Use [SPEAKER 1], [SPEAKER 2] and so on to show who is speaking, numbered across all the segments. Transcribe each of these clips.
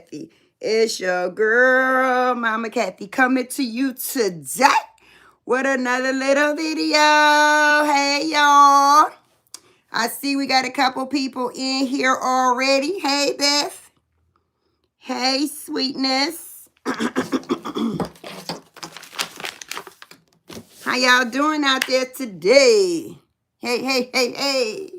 [SPEAKER 1] Kathy. It's your girl, Mama Kathy, coming to you today with another little video. Hey, y'all. I see we got a couple people in here already. Hey, Beth. Hey, sweetness. How y'all doing out there today? Hey, hey, hey, hey.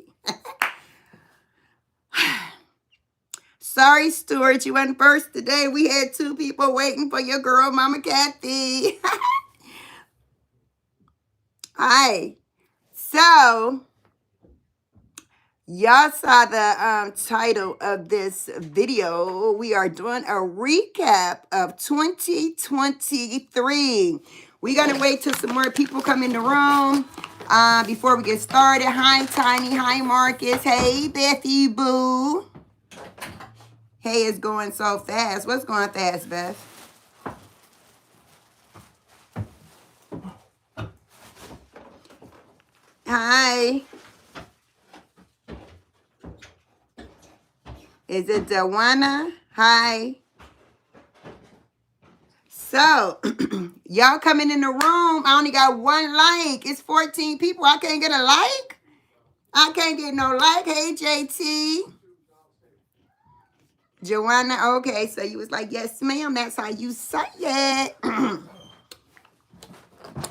[SPEAKER 1] Sorry, Stuart, you went first today. We had two people waiting for your girl, Mama Kathy. Hi. So, y'all saw the title of this video. We are doing a recap of 2023. We're going to wait till some more people come in the room before we get started. Hi, Tiny. Hi, Marcus. Hey, Bethy Boo. Hey, it's going so fast. What's going fast, Beth? Hi. Is it Dewana? Hi. So, y'all coming in the room. I only got one like. It's 14 people. I can't get a like? I can't get no like. Hey, JT. Joanna, okay. So you was like, yes, ma'am. That's how you say it.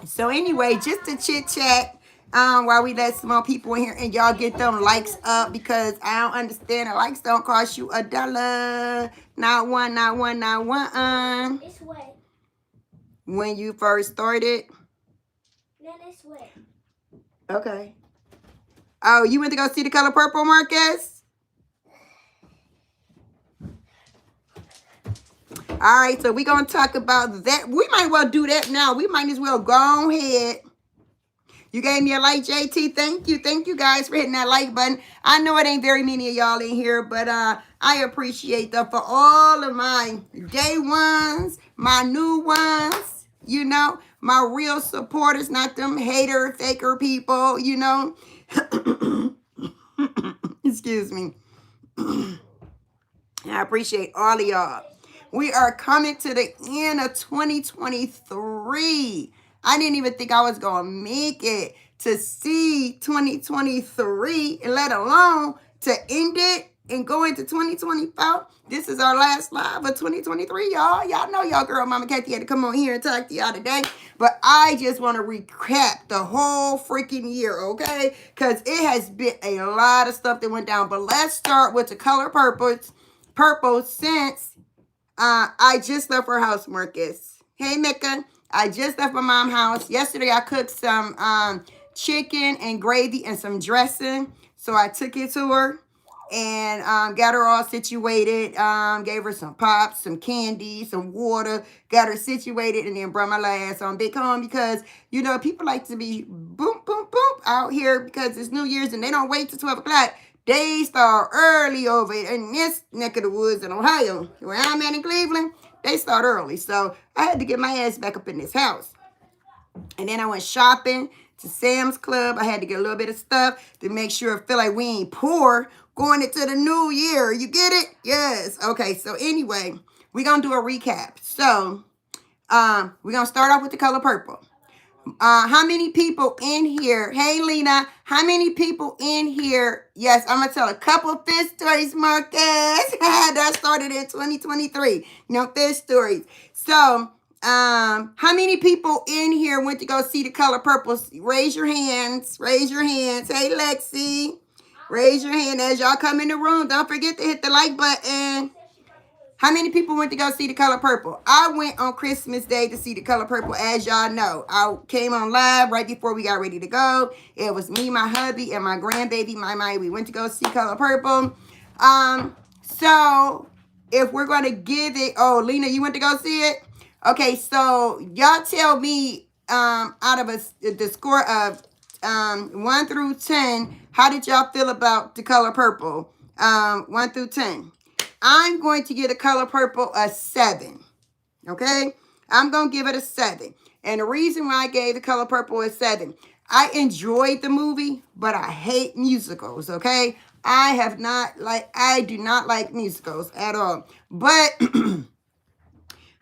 [SPEAKER 1] So anyway, just to chit chat while we let some more people in here and y'all get them likes up, because I don't understand. The likes don't cost you $1. Not one, not one, not one.
[SPEAKER 2] It's wet.
[SPEAKER 1] When you first started?
[SPEAKER 2] Then it's wet.
[SPEAKER 1] Okay. Oh, you went to go see The Color Purple, Marcus? All right, so we're going to talk about that. We might well do that now. We might as well go ahead. You gave me a like, JT. Thank you. Thank you guys for hitting that like button. I know it ain't very many of y'all in here, but I appreciate them. For all of my day ones, my new ones, you know, my real supporters, not them hater, faker people, you know. Excuse me. I appreciate all of y'all. We are coming to the end of 2023. I didn't even think I was going to make it to see 2023, and let alone to end it and go into 2024. This is our last live of 2023, y'all. Y'all know y'all girl Mama Kathy had to come on here and talk to y'all today. But I just want to recap the whole freaking year, okay? Because it has been a lot of stuff that went down. But let's start with The Color Purple since I just left her house, Marcus. Hey, Mecca. I just left my mom's house. Yesterday, I cooked some chicken and gravy and some dressing. So I took it to her and got her all situated. Gave her some pops, some candy, some water. Got her situated and then brought my ass on back home because, you know, people like to be boom, boom, boom out here because it's New Year's and they don't wait till 12 o'clock. They start early over in this neck of the woods in Ohio. Where I'm at in Cleveland, they start early. So I had to get my ass back up in this house. And then I went shopping to Sam's Club. I had to get a little bit of stuff to make sure I feel like we ain't poor going into the new year. You get it? Yes. Okay, so anyway, we're going to do a recap. So we're going to start off with The Color Purple. How many people in here? Hey, Lena. How many people in here? Yes, I'm going to tell a couple fish stories, Marcus. That started in 2023. You know, fish stories. So, how many people in here went to go see The Color Purple? Raise your hands. Raise your hands. Hey, Lexi. Raise your hand as y'all come in the room. Don't forget to hit the like button. How many people went to go see The Color Purple? I went on Christmas Day to see The Color Purple, as y'all know. I came on live right before we got ready to go. It was me, my hubby, and my grandbaby, my. We went to go see Color Purple. So if we're going to give it... Oh, Lena, you went to go see it? Okay, so y'all tell me out of the score of 1 through 10, how did y'all feel about The Color Purple? 1 through 10. I'm going to give The Color Purple a 7. Okay? I'm going to give it a 7. And the reason why I gave The Color Purple a 7, I enjoyed the movie, but I hate musicals, okay? I do not like musicals at all. But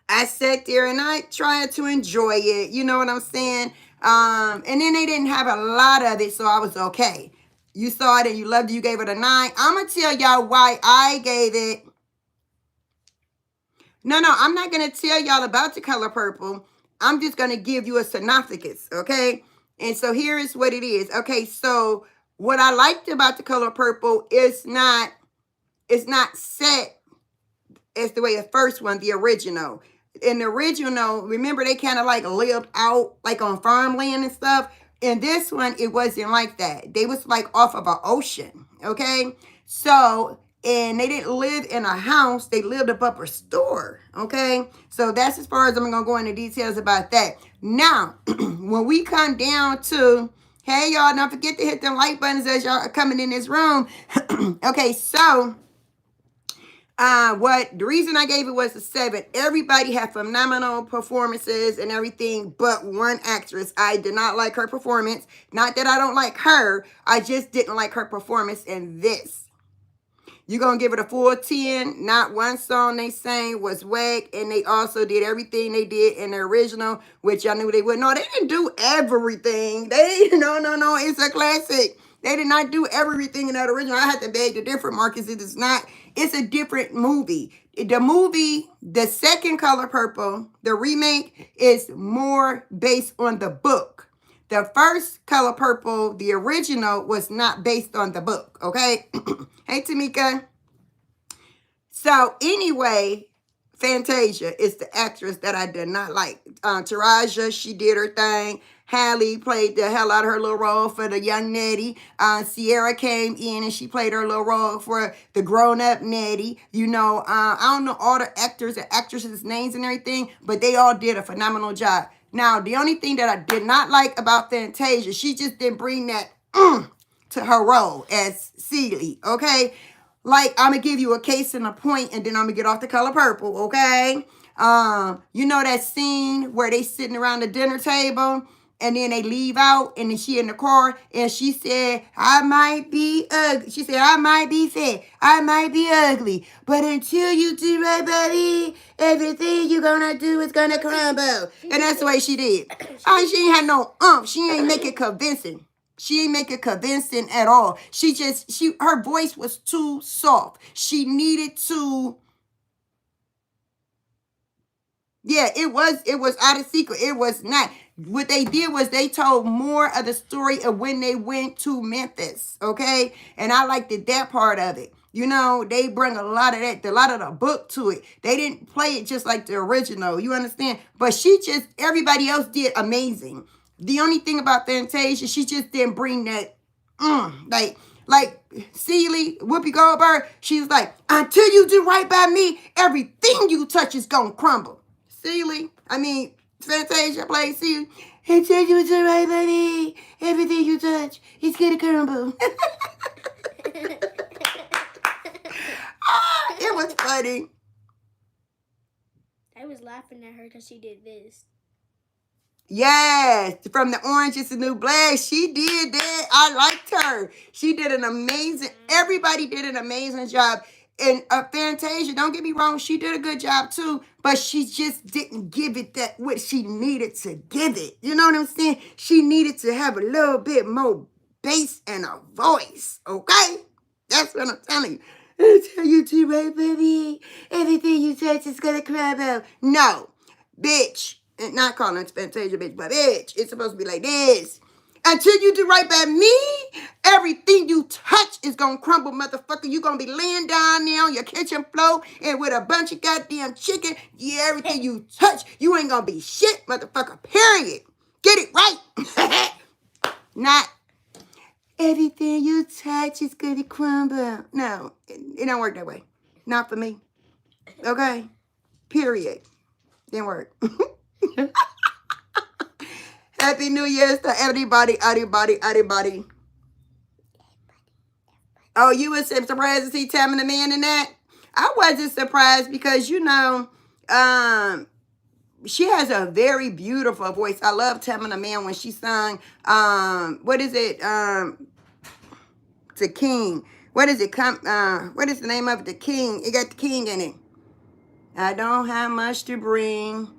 [SPEAKER 1] I sat there and I tried to enjoy it. You know what I'm saying? And then they didn't have a lot of it, so I was okay. You saw it and you loved it, you gave it a 9. I'm going to tell y'all why I gave it. No, I'm not going to tell y'all about The Color Purple. I'm just going to give you a synopsis, okay? And so here is what it is. Okay, so what I liked about The Color Purple is it's not set as the way the first one, the original. In the original, remember they kind of like lived out like on farmland and stuff. In this one, it wasn't like that. They was like off of an ocean, okay? So, and they didn't live in a house. They lived above a store, okay? So that's as far as I'm going to go into details about that. Now, when we come down to, hey, y'all, don't forget to hit them like buttons as y'all are coming in this room. Okay, so what the reason I gave it was a 7. Everybody had phenomenal performances and everything, but one actress. I did not like her performance. Not that I don't like her. I just didn't like her performance in this. You're going to give it a full 10. Not one song they sang was whack, and they also did everything they did in the original, which I knew they would. No, they didn't do everything. No, it's a classic. They did not do everything in that original. I had to beg the different, Marcus. It is not. It's a different movie. The movie, the second Color Purple, the remake, is more based on the book. The first Color Purple, the original, was not based on the book, okay? Hey, Tamika. So, anyway, Fantasia is the actress that I did not like. Taraja, she did her thing. Hallie played the hell out of her little role for the young Nettie. Sierra came in and she played her little role for the grown-up Nettie. You know, I don't know all the actors and actresses' names and everything, but they all did a phenomenal job. Now, the only thing that I did not like about Fantasia, she just didn't bring that to her role as Celie, okay? Like, I'm going to give you a case and a point, and then I'm going to get off The Color Purple, okay? You know that scene where they sitting around the dinner table, and then they leave out, and then she in the car, and she said, I might be ugly. She said, I might be fat. I might be ugly. But until you do right, baby, everything you gonna do is gonna crumble. And that's the way she did. She ain't had no She ain't make it convincing. She ain't make it convincing at all. Her voice was too soft. She needed to. Yeah, it was out of secret. It was not. What they did was they told more of the story of when they went to Memphis, okay? And I liked that part of it. You know, they bring a lot of the book to it. They didn't play it just like the original, you understand? But everybody else did amazing. The only thing about Fantasia, she just didn't bring that, like Celie, Whoopi Goldberg, she was like, until you do right by me, everything you touch is gonna crumble. Fantasia plays Celie. Until you do right by me, everything you touch is gonna crumble. It was funny.
[SPEAKER 2] I was laughing at her because she did this.
[SPEAKER 1] Yes, from the Orange is the New Black. She did that. I liked her. She did everybody did an amazing job. And Fantasia, don't get me wrong, she did a good job too, but she just didn't give it what she needed to give it. You know what I'm saying? She needed to have a little bit more bass and a voice, okay? That's what I'm telling you. Until you do right, baby, everything you touch is gonna crumble. No, bitch. And not calling it Fantasia, bitch, but bitch. It's supposed to be like this. Until you do right by me, everything you touch is gonna crumble, motherfucker. You gonna be laying down there on your kitchen floor and with a bunch of goddamn chicken. Yeah, everything you touch, you ain't gonna be shit, motherfucker, period. Get it right. Not everything you touch is gonna crumble. No, it don't work that way. Not for me. Okay? Period. Didn't work. Happy New Year's to everybody. Oh, you was surprised to see Tammy the Man in that? I wasn't surprised because, she has a very beautiful voice. I love Tammy the Man when she sung, what is it? To King. What is it? What is the name of it? The King. It got the King in it. I don't have much to bring.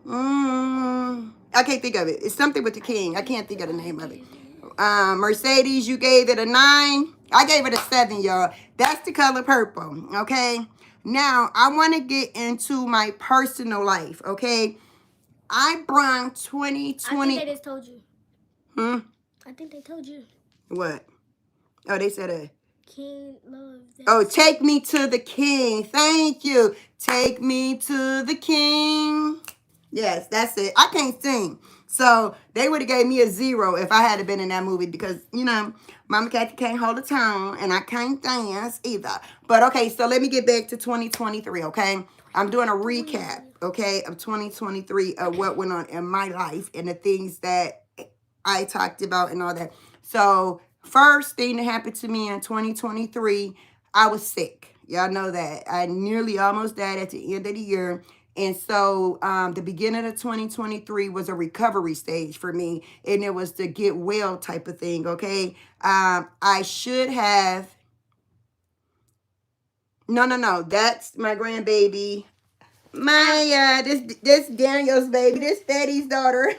[SPEAKER 1] I can't think of it. It's something with the King. I can't think of the name of it. Mercedes, you gave it a 9. I gave it a 7, y'all. That's the color purple. Okay. Now I want to get into my personal life. Okay. I brung 2020.
[SPEAKER 2] I think they just told you. I think they told you.
[SPEAKER 1] What? Oh, they said
[SPEAKER 2] King love.
[SPEAKER 1] Oh, take me to the King. Thank you. Take me to the King. Yes, that's it. I can't sing. So they would have gave me a 0 if I had been in that movie because, Mama Kathy can't hold a tone and I can't dance either. But okay, so let me get back to 2023, okay? I'm doing a recap, okay, of 2023 of what went on in my life and the things that I talked about and all that. So first thing that happened to me in 2023, I was sick. Y'all know that. I nearly almost died at the end of the year. And so the beginning of 2023 was a recovery stage for me. And it was the get well type of thing, okay? I should have... No. That's my grandbaby. Maya, this Daniel's baby. This Betty's daughter.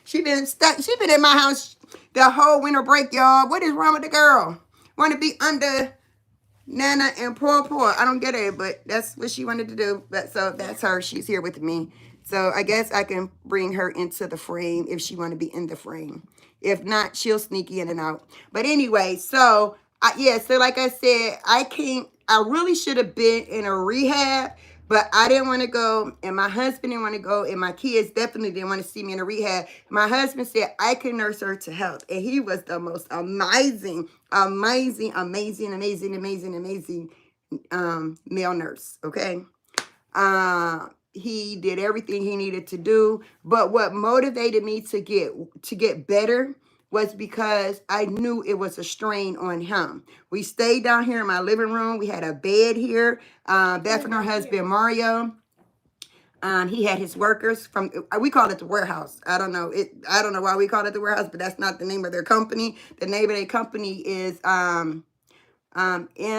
[SPEAKER 1] She been stuck. She been in my house the whole winter break, y'all. What is wrong with the girl? Want to be under Nana and Paw. I don't get it, but that's what she wanted to do. But so that's her. She's here with me. So I guess I can bring her into the frame if she want to be in the frame. If not, she'll sneak in and out. But anyway, so so like I said, I really should have been in a rehab, but I didn't want to go, and my husband didn't want to go, and my kids definitely didn't want to see me in a rehab. My husband said I could nurse her to health, and he was the most amazing male nurse, okay? He did everything he needed to do, but what motivated me to get better was because I knew it was a strain on him. We stayed down here in my living room. We had a bed here. Beth and her husband, Mario, he had his workers from, we call it the warehouse. I don't know why we call it the warehouse, but that's not the name of their company. The name of their company is MKH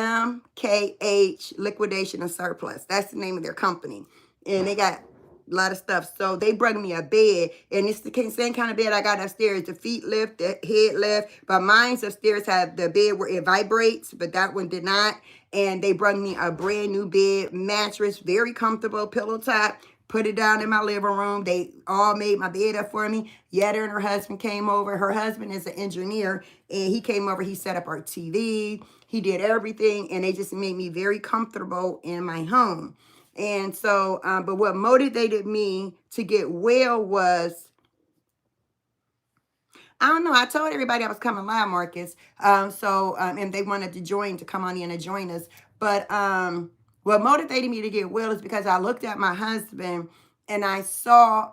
[SPEAKER 1] Liquidation and Surplus. That's the name of their company. And they got a lot of stuff. So they brought me a bed, and it's the same kind of bed I got upstairs. The feet lift, the head lift, but mine's upstairs have the bed where it vibrates, but that one did not. And they brought me a brand new bed, mattress, very comfortable, pillow top. Put it down in my living room. They all made my bed up for me. Yetta and her husband came over. Her husband is an engineer, and he came over. He set up our TV. He did everything, and they just made me very comfortable in my home. And so, but what motivated me to get well was, I don't know. I told everybody I was coming live, Marcus. And they wanted to come on in and join us. But what motivated me to get well is because I looked at my husband and I saw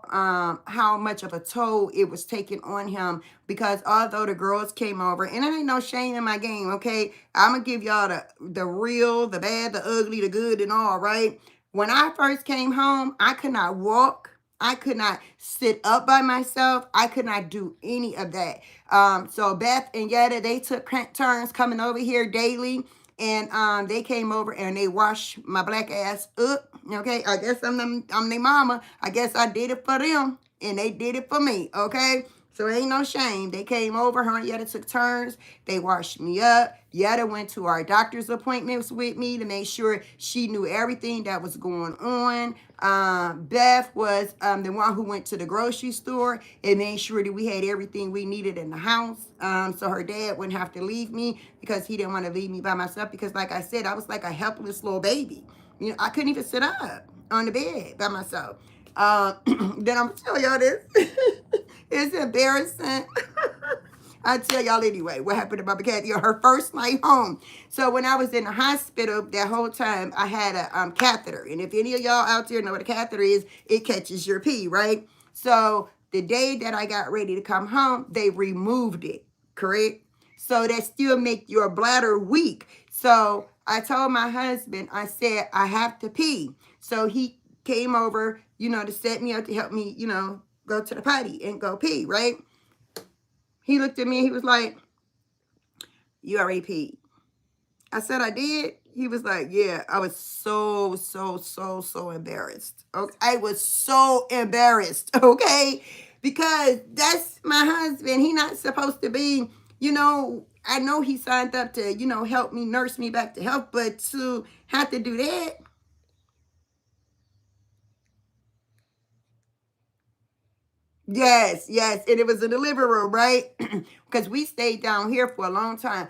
[SPEAKER 1] how much of a toll it was taking on him. Because although the girls came over, and there ain't no shame in my game, okay? I'm going to give y'all the real, the bad, the ugly, the good, and all, right? When I first came home, I could not walk. I could not sit up by myself. I could not do any of that. So Beth and Yetta, they took turns coming over here daily. And they came over and they washed my black ass up. Okay, I guess I'm their mama. I guess I did it for them. And they did it for me. Okay. So ain't no shame. They came over, her and Yetta took turns. They washed me up. Yetta went to our doctor's appointments with me to make sure she knew everything that was going on. Beth was the one who went to the grocery store and made sure that we had everything we needed in the house. So her dad wouldn't have to leave me because he didn't want to leave me by myself because, like I said, I was like a helpless little baby. You know, I couldn't even sit up on the bed by myself. Then I'm going to tell y'all this. It's embarrassing. I'll tell y'all anyway what happened to Mama Kathy on her first night home. So when I was in the hospital, that whole time, I had a catheter. And if any of y'all out there know what a catheter is, it catches your pee, right? So the day that I got ready to come home, they removed it, correct? So that still make your bladder weak. So I told my husband, I said, I have to pee. So he came over, to set me up to help me, go to the potty and go pee, right? He looked at me and he was like, you already peed. I said I did. He was like, yeah. I was so embarrassed. Okay. I was so embarrassed. Okay. Because that's my husband. He not supposed to be, I know he signed up to, help me nurse me back to health, but to have to do that. Yes, yes. And it was in the living room, right? Because we stayed down here for a long time.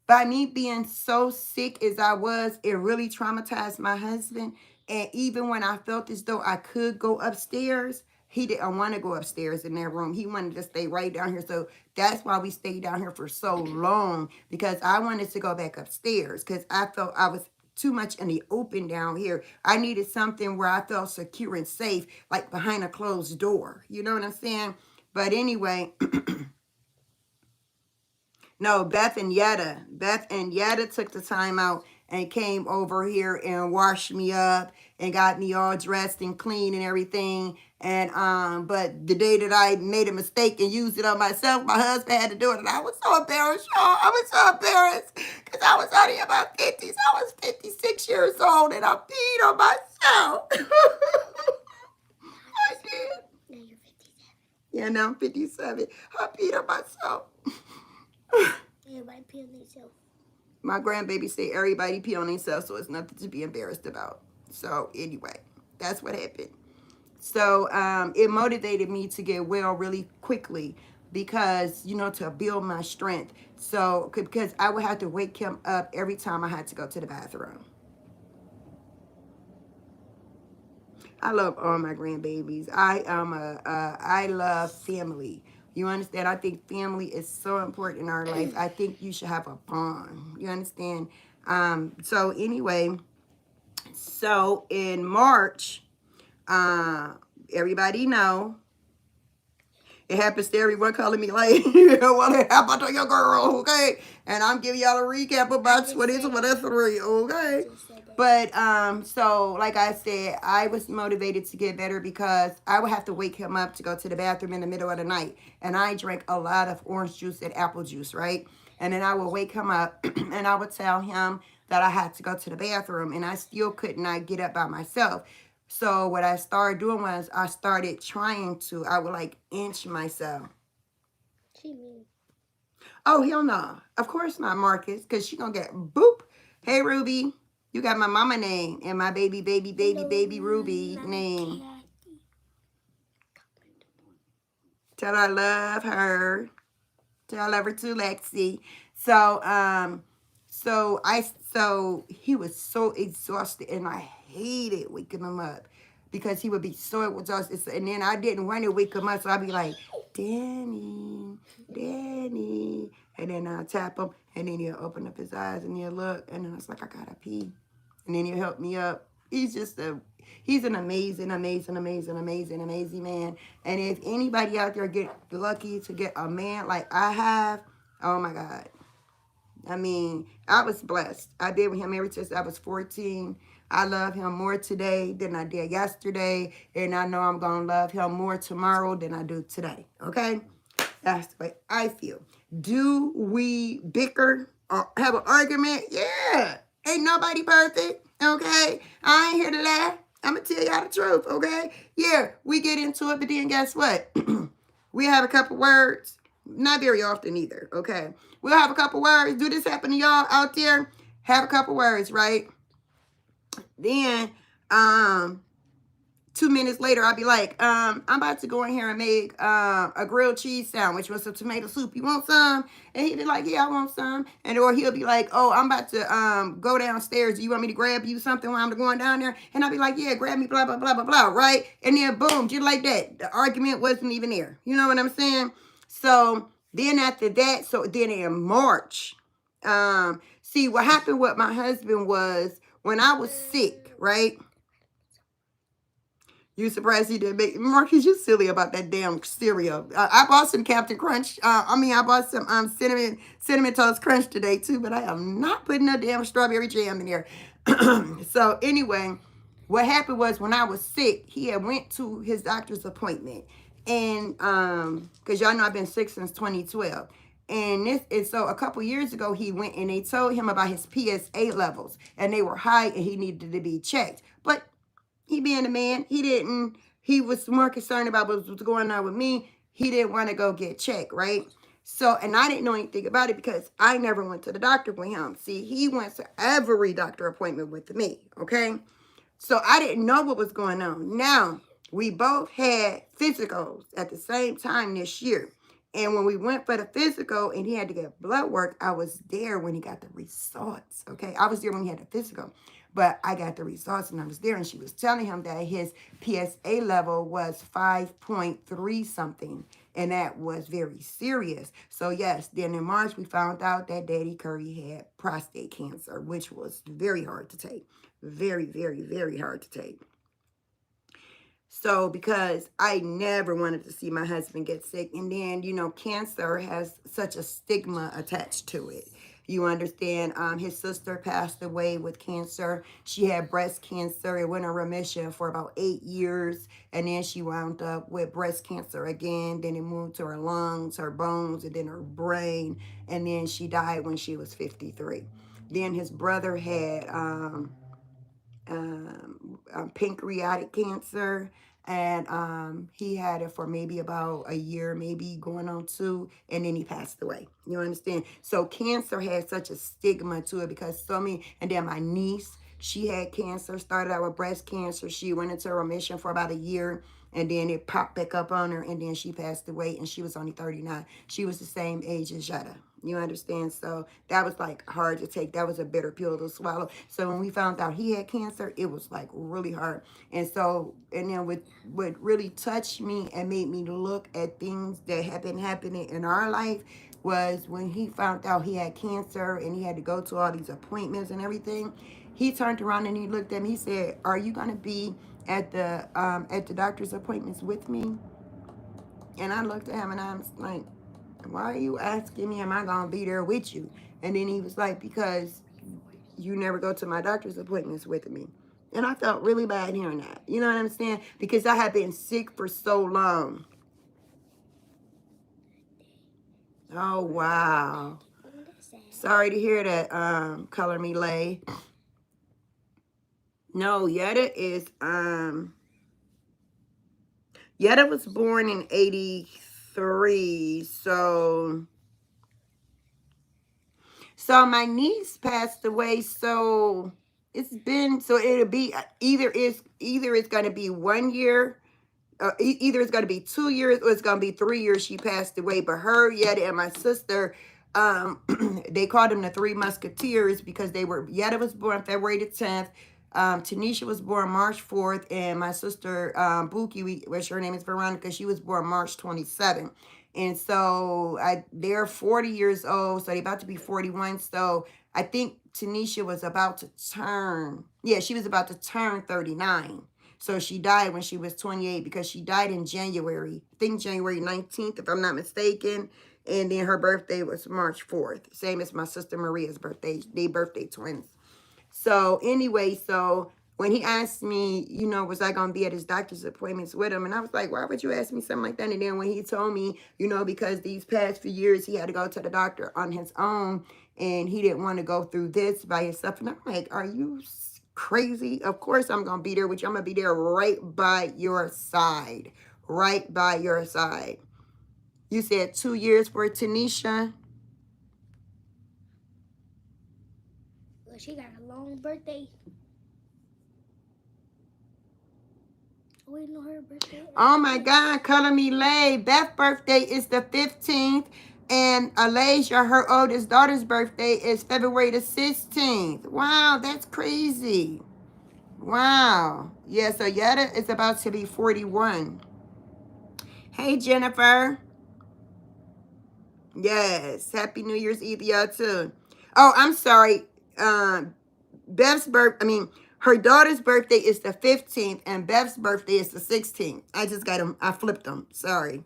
[SPEAKER 1] By me being so sick as I was, it really traumatized my husband. And even when I felt as though I could go upstairs, he didn't want to go upstairs in their room. He wanted to stay right down here. So that's why we stayed down here for so long, because I wanted to go back upstairs because I felt I was too much in the open down here. I needed something where I felt secure and safe, like behind a closed door. You know what I'm saying? But anyway, no, Beth and Yetta took the time out and came over here and washed me up and got me all dressed and clean and everything. And but the day that I made a mistake and used it on myself, my husband had to do it, and I was so embarrassed, y'all. I was so embarrassed because I was only about 50s. I was 56 years old, and I peed on myself. I did.
[SPEAKER 2] Now you're 57.
[SPEAKER 1] Yeah, now I'm 57. I peed on myself.
[SPEAKER 2] Everybody pee on themselves.
[SPEAKER 1] My grandbaby say everybody pee on themselves, so it's nothing to be embarrassed about. So anyway, that's what happened. So it motivated me to get well really quickly because, to build my strength. So because I would have to wake him up every time I had to go to the bathroom. I love all my grandbabies. I love family. You understand? I think family is so important in our life. I think you should have a bond. You understand? So anyway, so in March, everybody know it happens to everyone calling me like, what happened to your girl? Okay, and I'm giving y'all a recap about 2023. Okay. But so like I said, I was motivated to get better because I would have to wake him up to go to the bathroom in the middle of the night. And I drank a lot of orange juice and apple juice, right? And then I would wake him up and I would tell him that I had to go to the bathroom, and I still could not get up by myself. So what I started doing was I started I would like inch myself.
[SPEAKER 2] She mean.
[SPEAKER 1] Oh, hell no. Of course not, Marcus, because she gonna get boop. Hey, Ruby. You got my mama name and my baby Ruby name. Tell her I love her. Tell I love her too, Lexi. So he was so exhausted, and I hated waking him up because he would be so exhausted. And then I didn't want to wake him up, so I'd be like, Danny. And then I'll tap him, and then he'll open up his eyes, and he'll look, and then I was like, I gotta pee. And then he'll help me up. He's an amazing man. And if anybody out there get lucky to get a man like I have, oh my God. I mean, I was blessed. I've been with him ever since I was 14. I love him more today than I did yesterday. And I know I'm going to love him more tomorrow than I do today. Okay? That's the way I feel. Do we bicker or have an argument? Yeah. Ain't nobody perfect. Okay? I ain't here to laugh. I'm going to tell y'all the truth. Okay? Yeah, we get into it, but then guess what? We have a couple words. Not very often either. Okay? We'll have a couple words. Do this happen to y'all out there? Have a couple words, right? Then, 2 minutes later, I'll be like, I'm about to go in here and make a grilled cheese sandwich with some tomato soup. You want some? And he'll be like, yeah, I want some. Or he'll be like, oh, I'm about to go downstairs. Do you want me to grab you something while I'm going down there? And I'll be like, yeah, grab me, blah, blah, blah, blah, blah, right? And then boom, just like that. The argument wasn't even there. You know what I'm saying? So then after that, so then in March, see, what happened with my husband was when I was sick, right? You surprised he didn't make Marcus? You silly about that damn cereal. I bought some Captain Crunch. I bought some cinnamon toast crunch today too, but I am not putting no damn strawberry jam in there. So anyway, what happened was when I was sick, he had went to his doctor's appointment, and because y'all know I've been sick since 2012, And so a couple years ago, he went and they told him about his PSA levels, and they were high, and he needed to be checked. But he being a man, he was more concerned about what was going on with me. He didn't want to go get checked, right? So, and I didn't know anything about it because I never went to the doctor with him. See, he went to every doctor appointment with me, okay? So I didn't know what was going on. Now, we both had physicals at the same time this year. And when we went for the physical and he had to get blood work, I was there when he got the results, okay? I was there when he had the physical, but I got the results and I was there, and she was telling him that his PSA level was 5.3 something, and that was very serious. So yes, then in March, we found out that Daddy Curry had prostate cancer, which was very hard to take. Very, very, very hard to take. So, because I never wanted to see my husband get sick. And then, cancer has such a stigma attached to it. You understand? His sister passed away with cancer. She had breast cancer. It went in remission for about 8 years. And then she wound up with breast cancer again. Then it moved to her lungs, her bones, and then her brain. And then she died when she was 53. Then his brother had pancreatic cancer, and he had it for maybe about a year, maybe going on 2, and then he passed away. You understand? So cancer has such a stigma to it because so many. And then my niece, she had cancer, started out with breast cancer. She went into remission for about a year, and then it popped back up on her, and then she passed away, and she was only 39. She was the same age as Jetta. You understand? So that was like hard to take. That was a bitter pill to swallow. So when we found out he had cancer, it was like really hard. And then what really touched me and made me look at things that have been happening in our life was when he found out he had cancer and he had to go to all these appointments and everything. He turned around and he looked at me. He said, "Are you gonna be at the doctor's appointments with me?" And I looked at him and I was like, "Why are you asking me, am I going to be there with you?" And then he was like, "Because you never go to my doctor's appointments with me." And I felt really bad hearing that. You know what I'm saying? Because I had been sick for so long. Oh, wow. Sorry to hear that, Color Me Lay. No, Yetta was born in 83, so my niece passed away, so it'll be either it's going to be 1 year, either it's going to be 2 years, or it's going to be 3 years she passed away. But her, Yetta, and my sister, they called them the Three Musketeers because Yetta was born February the 10th, Tanisha was born March 4th, and my sister, Buki, which her name is Veronica, she was born March 27th. And so they're 40 years old, so they're about to be 41. So I think Tanisha was about to turn 39. So she died when she was 28 because she died in January, I think January 19th, if I'm not mistaken. And then her birthday was March 4th, same as my sister Maria's birthday. They birthday twins. So anyway, so when he asked me, was I going to be at his doctor's appointments with him? And I was like, why would you ask me something like that? And then when he told me, because these past few years he had to go to the doctor on his own and he didn't want to go through this by himself. And I'm like, are you crazy? Of course I'm going to be there with you. I'm going to be there right by your side. Right by your side. You said 2 years for Tanisha?
[SPEAKER 2] Well, she got a long birthday. We know her birthday.
[SPEAKER 1] Oh my God, Color Me Lay. Beth's birthday is the 15th. And Alasia, her oldest daughter's birthday, is February the 16th. Wow, that's crazy. Wow. Yeah, so Yetta is about to be 41. Hey, Jennifer. Yes, Happy New Year's Eve, y'all, too. Oh, I'm sorry. Her daughter's birthday is the 15th, and Beth's birthday is the 16th. I just got them. I flipped them. Sorry.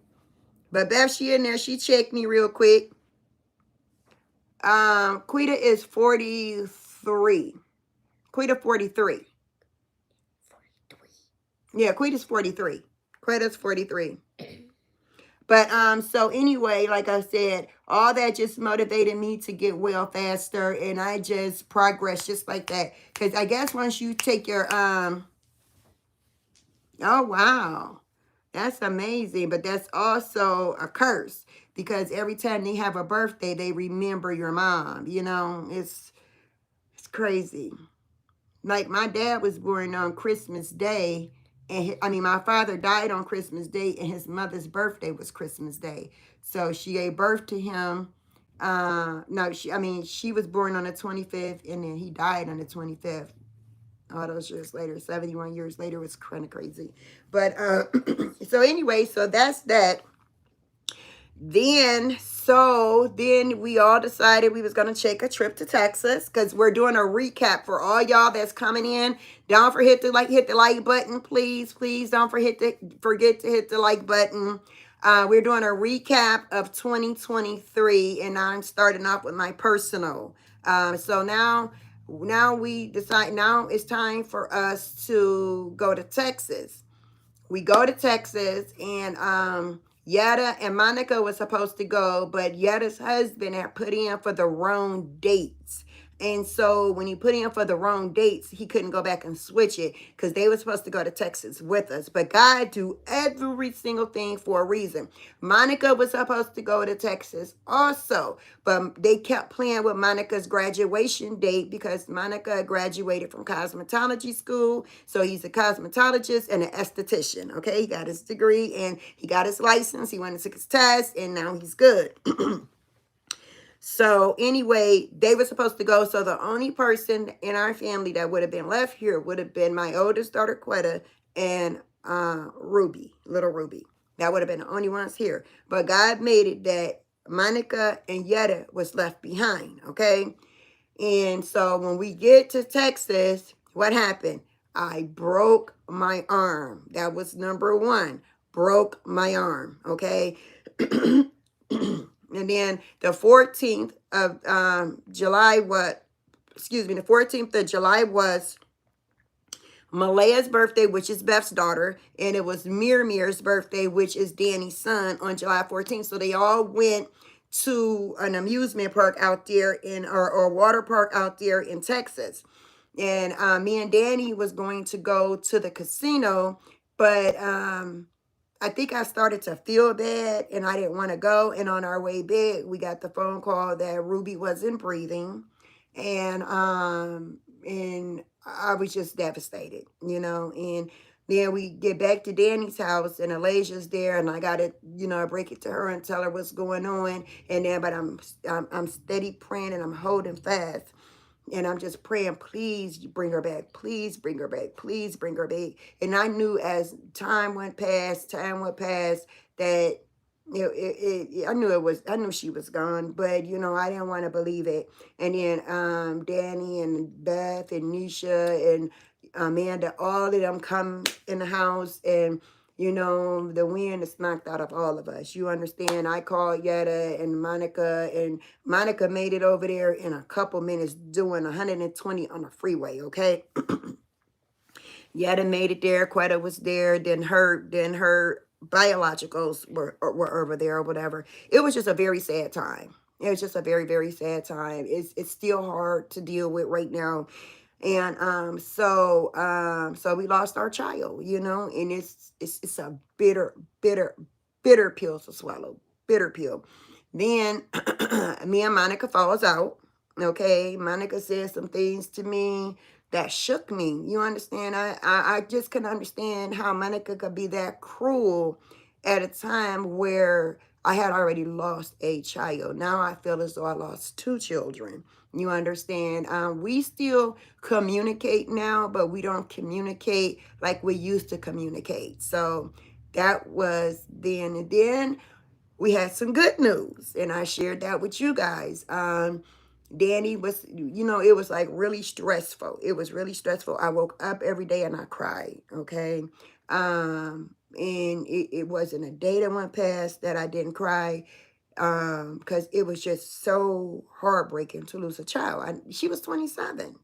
[SPEAKER 1] But Beth, she in there. She checked me real quick. Quita is 43. Quita 43. Yeah, Quita's 43. Quita's 43. But so anyway, like I said, all that just motivated me to get well faster, and I just progressed just like that. Because I guess once you take your oh wow, that's amazing. But that's also a curse, because every time they have a birthday, they remember your mom. You know, it's crazy. Like my dad was born on Christmas Day, and I mean my father died on Christmas Day, and his mother's birthday was Christmas Day. So she gave birth to him. No, she was born on the 25th, and then he died on the 25th. All those years later, 71 years later, was kind of crazy. But so anyway, so that's that. Then we all decided we was going to take a trip to Texas, because we're doing a recap for all y'all that's coming in. Don't forget to hit the like button, please don't forget to hit the like button. We're doing a recap of 2023, and I'm starting off with my personal. So now we decide, now it's time for us to go to Texas. We go to Texas, and Yetta and Monica was supposed to go, but Yetta's husband had put in for the wrong dates. And so when he put in for the wrong dates, he couldn't go back and switch it, because they were supposed to go to Texas with us. But God do every single thing for a reason. Monica was supposed to go to Texas also, but they kept playing with Monica's graduation date, because Monica graduated from cosmetology school. So he's a cosmetologist and an esthetician. Okay, he got his degree and he got his license. He went and took his test, and now he's good. So anyway, they were supposed to go. So the only person in our family that would have been left here would have been my oldest daughter, Quetta, and Ruby, little Ruby. That would have been the only ones here. But God made it that Monica and Yetta was left behind, okay? And so when we get to Texas, what happened? I broke my arm. That was number one. Broke my arm, okay? And then the 14th of July, the 14th of July was Malaya's birthday, which is Beth's daughter, and it was Mir's birthday, which is Danny's son, on July 14th. So they all went to an amusement park out there or water park out there in Texas. And me and Danny was going to go to the casino, but I think I started to feel bad and I didn't want to go. And on our way back, we got the phone call that Ruby wasn't breathing. And I was just devastated, you know. And then we get back to Danny's house, and Alasia's there, and I gotta, break it to her and tell her what's going on. And then, but I'm steady praying, and I'm holding fast. And I'm just praying, please bring her back. Please bring her back. Please bring her back. And I knew as time went past, that I knew she was gone, but I didn't want to believe it. And then Danny and Beth and Nisha and Amanda, all of them come in the house, and the wind is knocked out of all of us. You understand? I called Yetta and Monica made it over there in a couple minutes, doing 120 on the freeway, okay? Yetta made it there. Quetta was there. Then her biologicals were over there or whatever. It was just a very sad time. It was just a very, very sad time. It's still hard to deal with right now. And so we lost our child, and it's a bitter, bitter, bitter pill to swallow. Bitter pill. Then me and Monica falls out. Okay, Monica said some things to me that shook me. You understand? I just couldn't understand how Monica could be that cruel at a time where I had already lost a child. Now I feel as though I lost two children. You understand? We still communicate now, but we don't communicate like we used to communicate. So that was then. And then we had some good news, and I shared that with you guys. Danny was, it was like really stressful. It was really stressful. I woke up every day and I cried, okay? And it wasn't a day that went past that I didn't cry, because it was just so heartbreaking to lose a child. She was 27.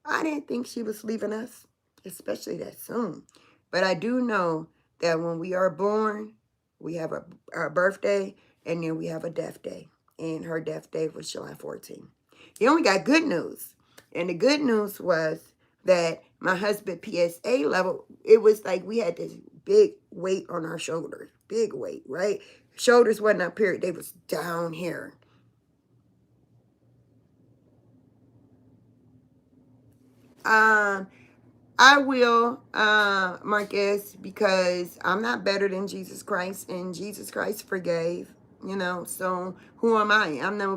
[SPEAKER 1] I didn't think she was leaving us, especially that soon. But I do know that when we are born, We have a birthday, and then we have a death day. And her death day was July 14th. He only got good news. And the good news was that my husband PSA level, it was like we had this big weight on our shoulders. Big weight, right? Shoulders wasn't up here. They was down here. I will, Marcus, because I'm not better than Jesus Christ, and Jesus Christ forgave, so who am I? I know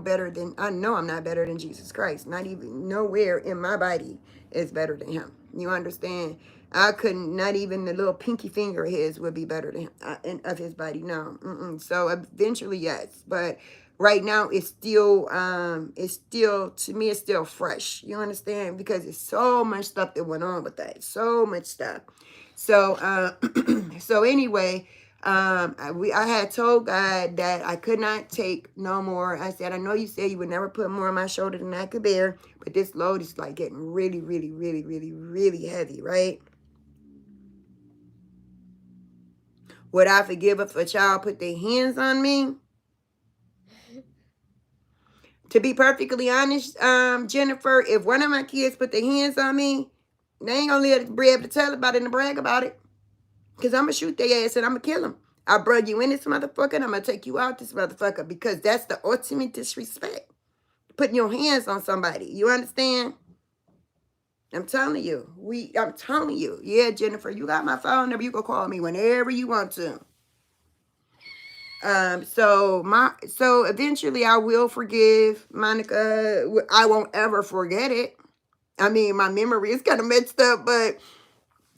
[SPEAKER 1] I'm not better than Jesus Christ. Not even nowhere in my body is better than him. You understand? I couldn't, not even the little pinky finger of his would be better than him, of his body. No. So eventually, yes. But right now to me it's still fresh. You understand? Because it's so much stuff that went on with that. So much stuff. So so anyway, I had told God that I could not take no more. I said, I know you said you would never put more on my shoulder than I could bear, but this load is like getting really, really, really, really, really heavy, right? Would I forgive if a child put their hands on me? To be perfectly honest, Jennifer, if one of my kids put their hands on me, they ain't gonna be able to tell about it and brag about it. Because I'm gonna shoot their ass and I'm gonna kill them. I brought you in this motherfucker and I'm gonna take you out this motherfucker, because that's the ultimate disrespect. Putting your hands on somebody. You understand? I'm telling you. I'm telling you. Yeah, Jennifer, you got my phone number. You can call me whenever you want to. So eventually I will forgive Monica. I won't ever forget it. I mean, my memory is kind of messed up, but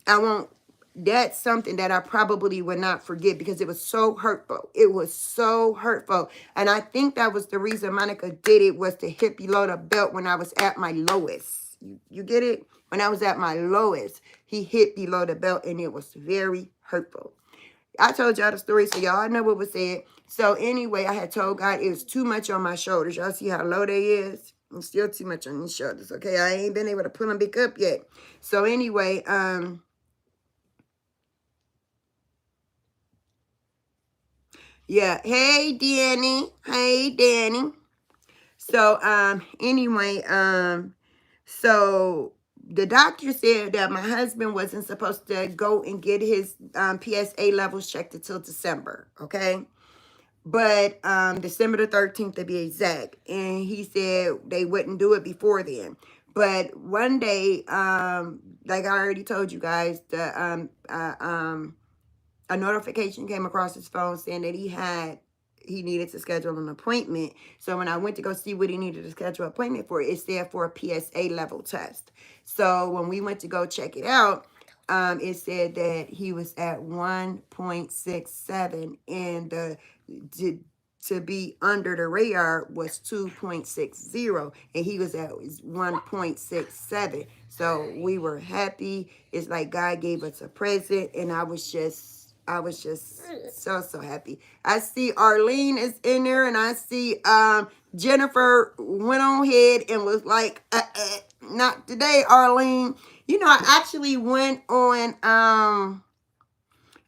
[SPEAKER 1] I won't. That's something that I probably would not forget, because it was so hurtful. It was so hurtful. And I think that was the reason Monica did it, was to hit below the belt when I was at my lowest. You get it? When I was at my lowest, he hit below the belt, and it was very hurtful. I told y'all the story, so y'all know what was said. So anyway, I had told God it was too much on my shoulders. Y'all see how low they is? It's still too much on these shoulders, okay? I ain't been able to pull them back up yet. So anyway, yeah. Hey, Danny. Hey, Danny. So, anyway, so the doctor said that my husband wasn't supposed to go and get his PSA levels checked until December, okay? But December the 13th to be exact. And he said they wouldn't do it before then. But one day, like I already told you guys, a notification came across his phone saying that he needed to schedule an appointment. So when I went to go see what he needed to schedule an appointment for, it said for a PSA level test. So when we went to go check it out, it said that he was at 1.67, and to be under the radar was 2.60, and he was at 1.67. So we were happy. It's like God gave us a present, and I was just so happy. I see Arlene is in there, and I see Jennifer went on ahead and was like, not today, Arlene. I actually went on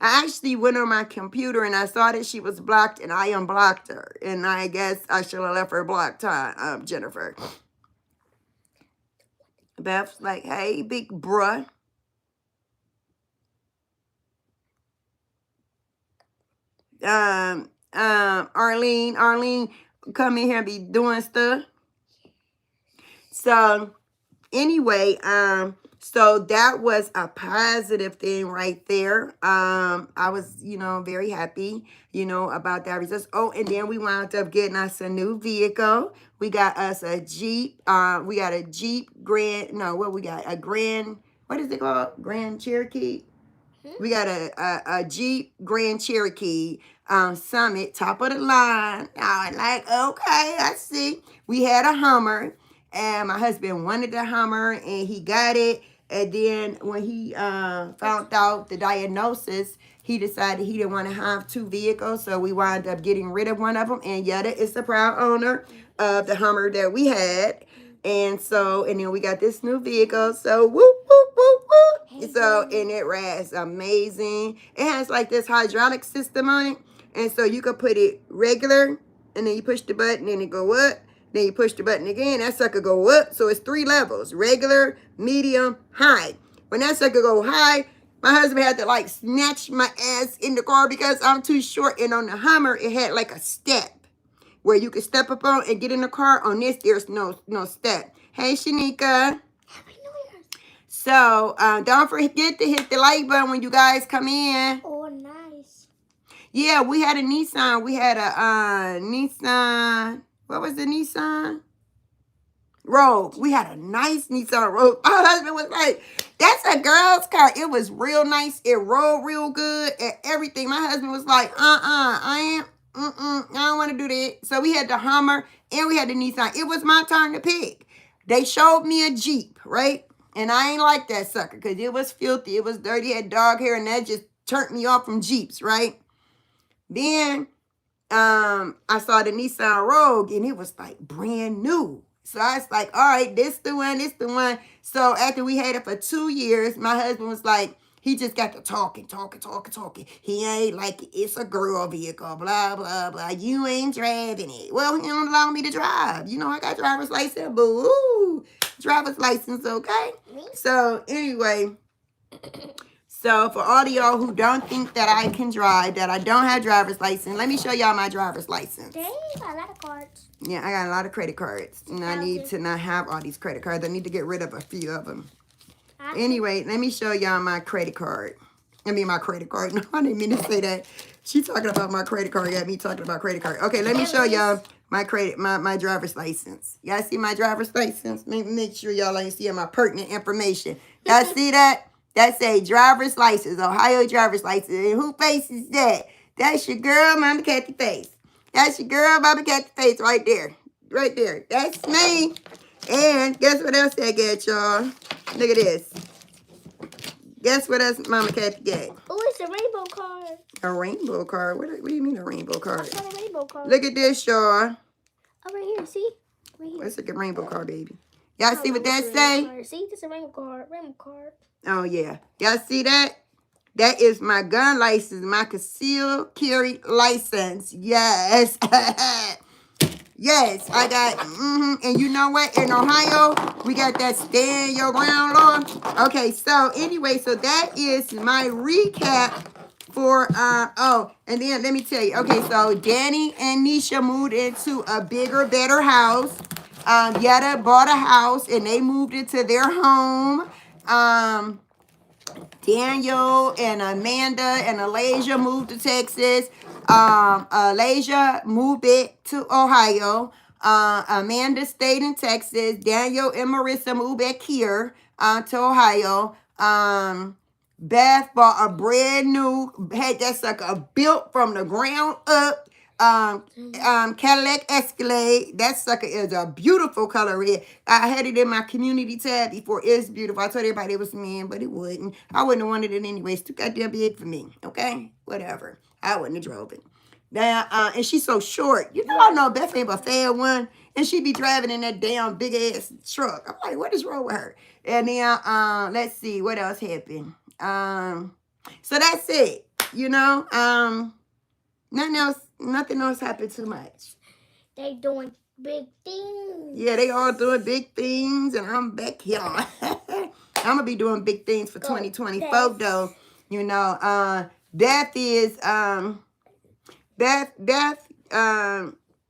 [SPEAKER 1] my computer, and I saw that she was blocked, and I unblocked her. And I guess I should have left her blocked, Jennifer. Beth's like, hey, big bruh. Arlene come in here and be doing stuff. So anyway, so that was a positive thing right there. I was, very happy, about that results. Oh, and then we wound up getting us a new vehicle. We got us a Jeep. We got a Jeep Grand, what is it called? Grand Cherokee. We got a Jeep Grand Cherokee Summit, top of the line. I was like, okay, I see. We had a Hummer, and my husband wanted the Hummer, and he got it. And then when he found out the diagnosis, he decided he didn't want to have two vehicles, so we wound up getting rid of one of them. And Yetta is the proud owner of the Hummer that we had. And then we got this new vehicle. So, whoop, whoop, whoop, whoop. So, and it rides amazing. It has like this hydraulic system on it. And so you could put it regular, and then you push the button and it go up. Then you push the button again, that sucker go up. So it's 3 levels: regular, medium, high. When that sucker go high, my husband had to like snatch my ass in the car because I'm too short. And on the Hummer, it had like a step where you could step up on and get in the car. On this, there's no step. Hey, Shanika.
[SPEAKER 2] Happy New Year's.
[SPEAKER 1] So don't forget to hit the like button when you guys come in.
[SPEAKER 2] Oh, nice.
[SPEAKER 1] Yeah, we had a Nissan. We had a Nissan. What was the Nissan? Rogue. We had a nice Nissan Rogue. My husband was like, that's a girl's car. It was real nice. It rolled real good and everything. My husband was like, I don't want to do that. So we had the Hummer and we had the Nissan. It was my turn to pick. They showed me a Jeep, right? And I ain't like that sucker because it was filthy. It was dirty. It had dog hair, and that just turned me off from Jeeps, right? Then I saw the Nissan Rogue, and it was like brand new. So I was like, all right, this the one. So after we had it for 2 years, my husband was like, he just got to talking. He ain't like, it's a girl vehicle, blah, blah, blah. You ain't driving it. Well, he don't allow me to drive. You know, I got driver's license, boo. Driver's license, okay? So anyway, so for all of y'all who don't think that I can drive, that I don't have driver's license, let me show y'all my driver's license.
[SPEAKER 2] Dang, you got a lot of cards.
[SPEAKER 1] Yeah, I got a lot of credit cards. And I need to not have all these credit cards. I need to get rid of a few of them. Anyway, let me show y'all my credit card. I mean, my credit card. No, I didn't mean to say that. She talking about my credit card. Got me talking about credit card. Okay, let me show y'all my my driver's license. Y'all see my driver's license? Make sure y'all ain't seeing my pertinent information. Y'all see that? That's a driver's license, Ohio driver's license. And who face is that? That's your girl, Mama Kathy Face. That's your girl, Mama Kathy Face, right there. Right there. That's me. And guess what else I got, y'all? Look at this. Guess what else Mama Kathy got?
[SPEAKER 2] Oh, it's a rainbow card.
[SPEAKER 1] A rainbow card? What do you mean a rainbow card?
[SPEAKER 2] I got a rainbow card.
[SPEAKER 1] Look at this, y'all.
[SPEAKER 2] Oh, right here. See? Right here.
[SPEAKER 1] What's a rainbow card, baby? Y'all see what that say?
[SPEAKER 2] See, this is a rainbow card. Rainbow card.
[SPEAKER 1] Oh, yeah. Y'all see that? That is my gun license, my concealed carry license. Yes. Yes, I got, and you know what? In Ohio, we got that stand your ground law. Okay, so anyway, so that is my recap for, and then let me tell you. Okay, so Danny and Nisha moved into a bigger, better house. Yetta bought a house, and they moved into their home. Daniel and Amanda and Alasia moved to Texas. Alasia moved back to Ohio. Amanda stayed in Texas. Daniel and Marissa moved back here to Ohio. Beth bought a brand new, had that sucker built from the ground up. Cadillac Escalade. That sucker is a beautiful color red. I had it in my community tab before. It's beautiful. I told everybody it was men, but it wouldn't. I wouldn't have wanted it anyway. It's too goddamn big for me. Okay? Whatever. I wouldn't have drove it. Now, and she's so short. You know, I know Beth ain't a fair one. And she be driving in that damn big ass truck. I'm like, what is wrong with her? And then, let's see, what else happened? So that's it. You know, nothing else happened too much.
[SPEAKER 2] They doing big things.
[SPEAKER 1] Yeah, they all doing big things, and I'm back here. I'm gonna be doing big things for 2024 though. You know, Beth is Beth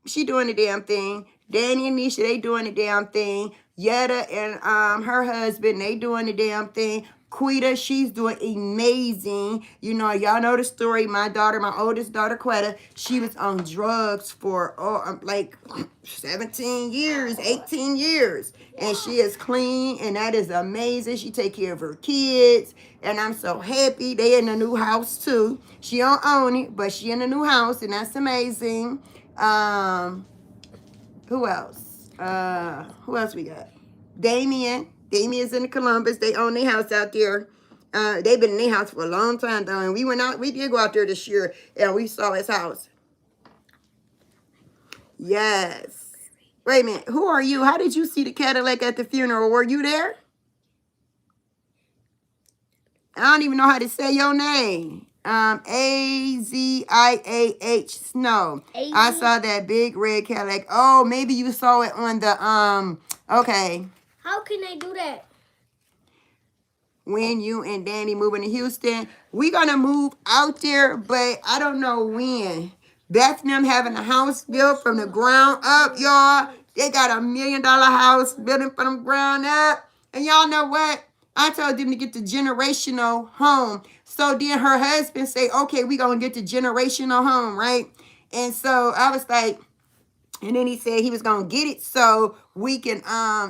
[SPEAKER 1] she doing the damn thing. Danny and Nisha, they doing the damn thing. Yetta and her husband, they doing the damn thing. Quita, she's doing amazing. You know, y'all know the story. My daughter, my oldest daughter, Quetta, she was on drugs for like 17 years, 18 years. And she is clean, and that is amazing. She take care of her kids, and I'm so happy. They in a new house, too. She don't own it, but she in a new house, and that's amazing. Who else? Who else we got? Damien's in Columbus. They own their house out there. They've been in their house for a long time, though. And we did go out there this year, and we saw his house. Yes. Wait a minute. Who are you? How did you see the Cadillac at the funeral? Were you there? I don't even know how to say your name. Aziah Snow. I saw that big red Cadillac. Oh, maybe you saw it on the okay.
[SPEAKER 2] How can they do that?
[SPEAKER 1] When you and Danny moving to Houston, we gonna move out there, but I don't know when. Beth and them having a house built from the ground up, y'all. They got $1 million house building from the ground up. And y'all know what? I told them to get the generational home. So then her husband say, okay, we gonna get the generational home, right? And so I was like, and then he said he was gonna get it so we can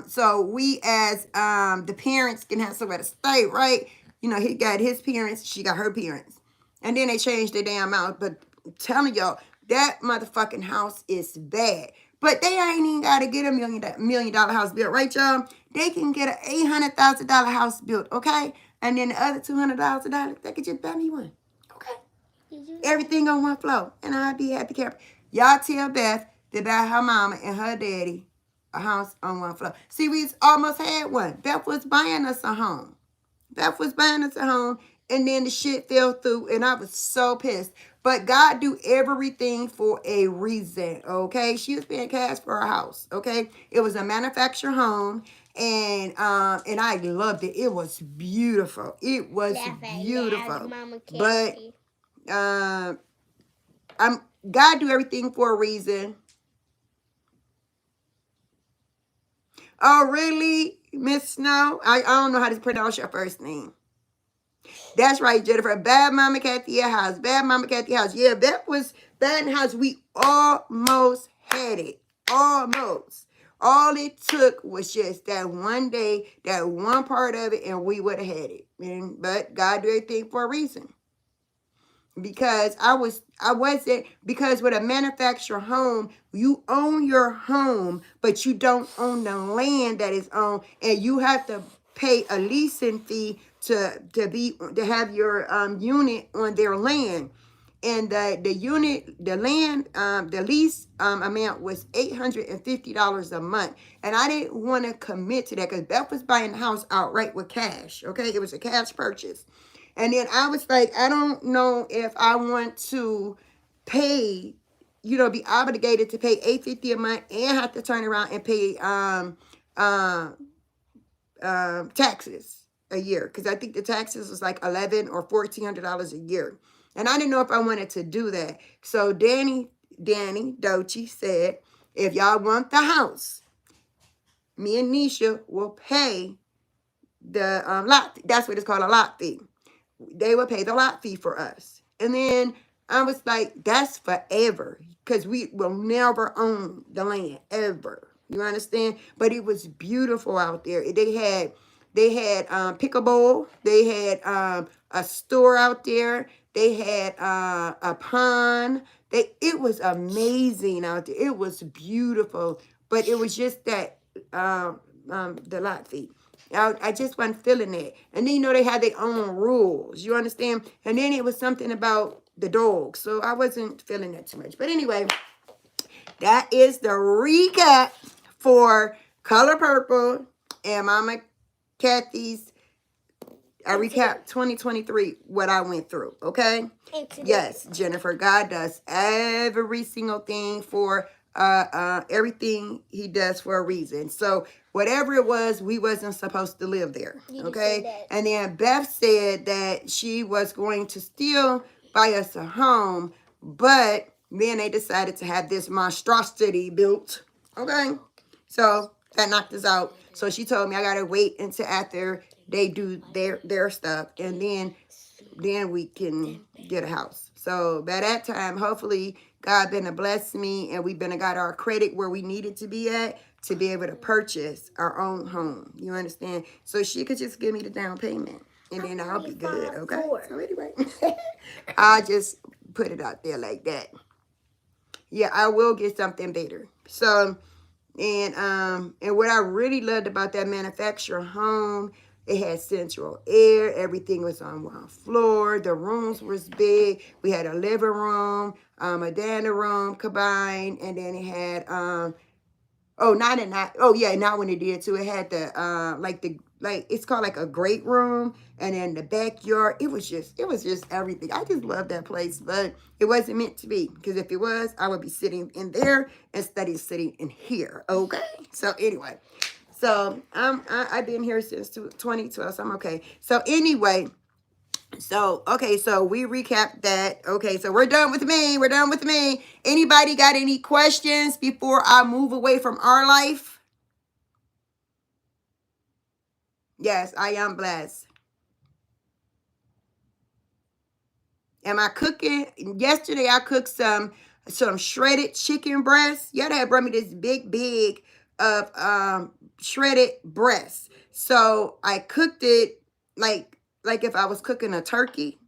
[SPEAKER 1] so we as the parents can have somewhere to stay, right? You know, he got his parents, she got her parents. And then they changed their damn out. But I'm telling y'all, that motherfucking house is bad. But they ain't even gotta get a $1 million house built, right, y'all? They can get an $800,000 house built, okay? And then the other $200,000, they could just buy me one. Okay. Everything on one floor. And I'll be happy camper. Y'all tell Beth to buy her mama and her daddy a house on one floor. See, we almost had one. Beth was buying us a home. Beth was buying us a home, and then the shit fell through, and I was so pissed. But God do everything for a reason, okay? She was paying cash for her house, okay? It was a manufactured home, and I loved it. It was beautiful. It was beautiful. But God do everything for a reason. Oh, really, Miss Snow? I don't know how to pronounce your first name. That's right, Jennifer. Bad Mama Kathy house. Bad Mama Kathy house. Yeah, that was bad in house. We almost had it. Almost. All it took was just that one day, that one part of it, and we would have had it. But God do everything for a reason. Because because with a manufactured home, you own your home, but you don't own the land that is owned, and you have to pay a leasing fee to have your unit on their land. And the lease amount was $850 a month. And I didn't want to commit to that because Beth was buying the house outright with cash. Okay, it was a cash purchase. And then I was like, I don't know if I want to pay, be obligated to pay $850 a month and have to turn around and pay taxes a year. Because I think the taxes was like $1,100 or $1,400 a year. And I didn't know if I wanted to do that. So Danny Dochi said, if y'all want the house, me and Nisha will pay the lot. That's what it's called, a lot fee. They would pay the lot fee for us. And then I was like, that's forever. Because we will never own the land, ever. You understand? But it was beautiful out there. They had pickleball. They had a store out there. They had a pond. It was amazing out there. It was beautiful. But it was just that the lot fee. I just wasn't feeling it. And then, they had their own rules. You understand? And then it was something about the dogs. So I wasn't feeling that too much. But anyway, that is the recap for Color Purple and Mama Kathy's. I recap 2023, what I went through. Okay? Yes, Jennifer. God does every single thing for everything he does for a reason. So whatever it was, we wasn't supposed to live there. Okay. And then Beth said that she was going to still buy us a home, but then they decided to have this monstrosity built. Okay. So that knocked us out. So she told me I gotta wait until after they do their stuff, and then we can get a house. So by that time, hopefully God been to bless me, and we been to got our credit where we needed to be at to be able to purchase our own home. You understand? So she could just give me the down payment, and then I'll be good. Okay. So anyway, I'll just put it out there like that. Yeah, I will get something better. So, and what I really loved about that manufactured home, it had central air. Everything was on one floor. The rooms was big. We had a living room, a dining room combined, and then it had Oh, not in that. Oh yeah, not when it did too. It had the it's called like a great room, and then the backyard. It was just everything. I just love that place, but it wasn't meant to be, because if it was, I would be sitting in there instead of sitting in here. Okay. So anyway, so I've been here since 2012, so I'm okay. So anyway. So, okay, so we recap that. Okay, so we're done with me. We're done with me. Anybody got any questions before I move away from our life? Yes, I am blessed. Am I cooking? Yesterday I cooked some shredded chicken breast. Yeah, they brought me this big of shredded breast. So I cooked it like if I was cooking a turkey.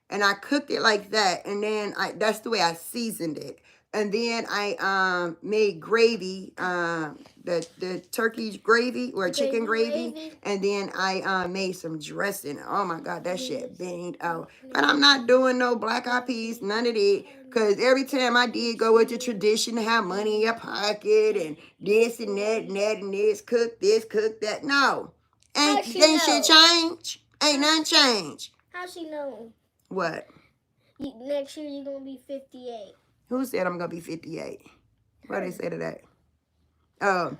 [SPEAKER 1] And I cooked it like that, and then that's the way I seasoned it. And then I made gravy, the turkey gravy or chicken gravy, and then I made some dressing. Oh my God, that shit banged out. But I'm not doing no black eyed peas, none of that. Cause every time I did go with the tradition to have money in your pocket and this and that and that and this, cook that. No, ain't shit change. Ain't nothing change.
[SPEAKER 2] How she know?
[SPEAKER 1] What?
[SPEAKER 2] Next year you're gonna be 58.
[SPEAKER 1] Who said I'm gonna be 58? What did they say to that? Oh,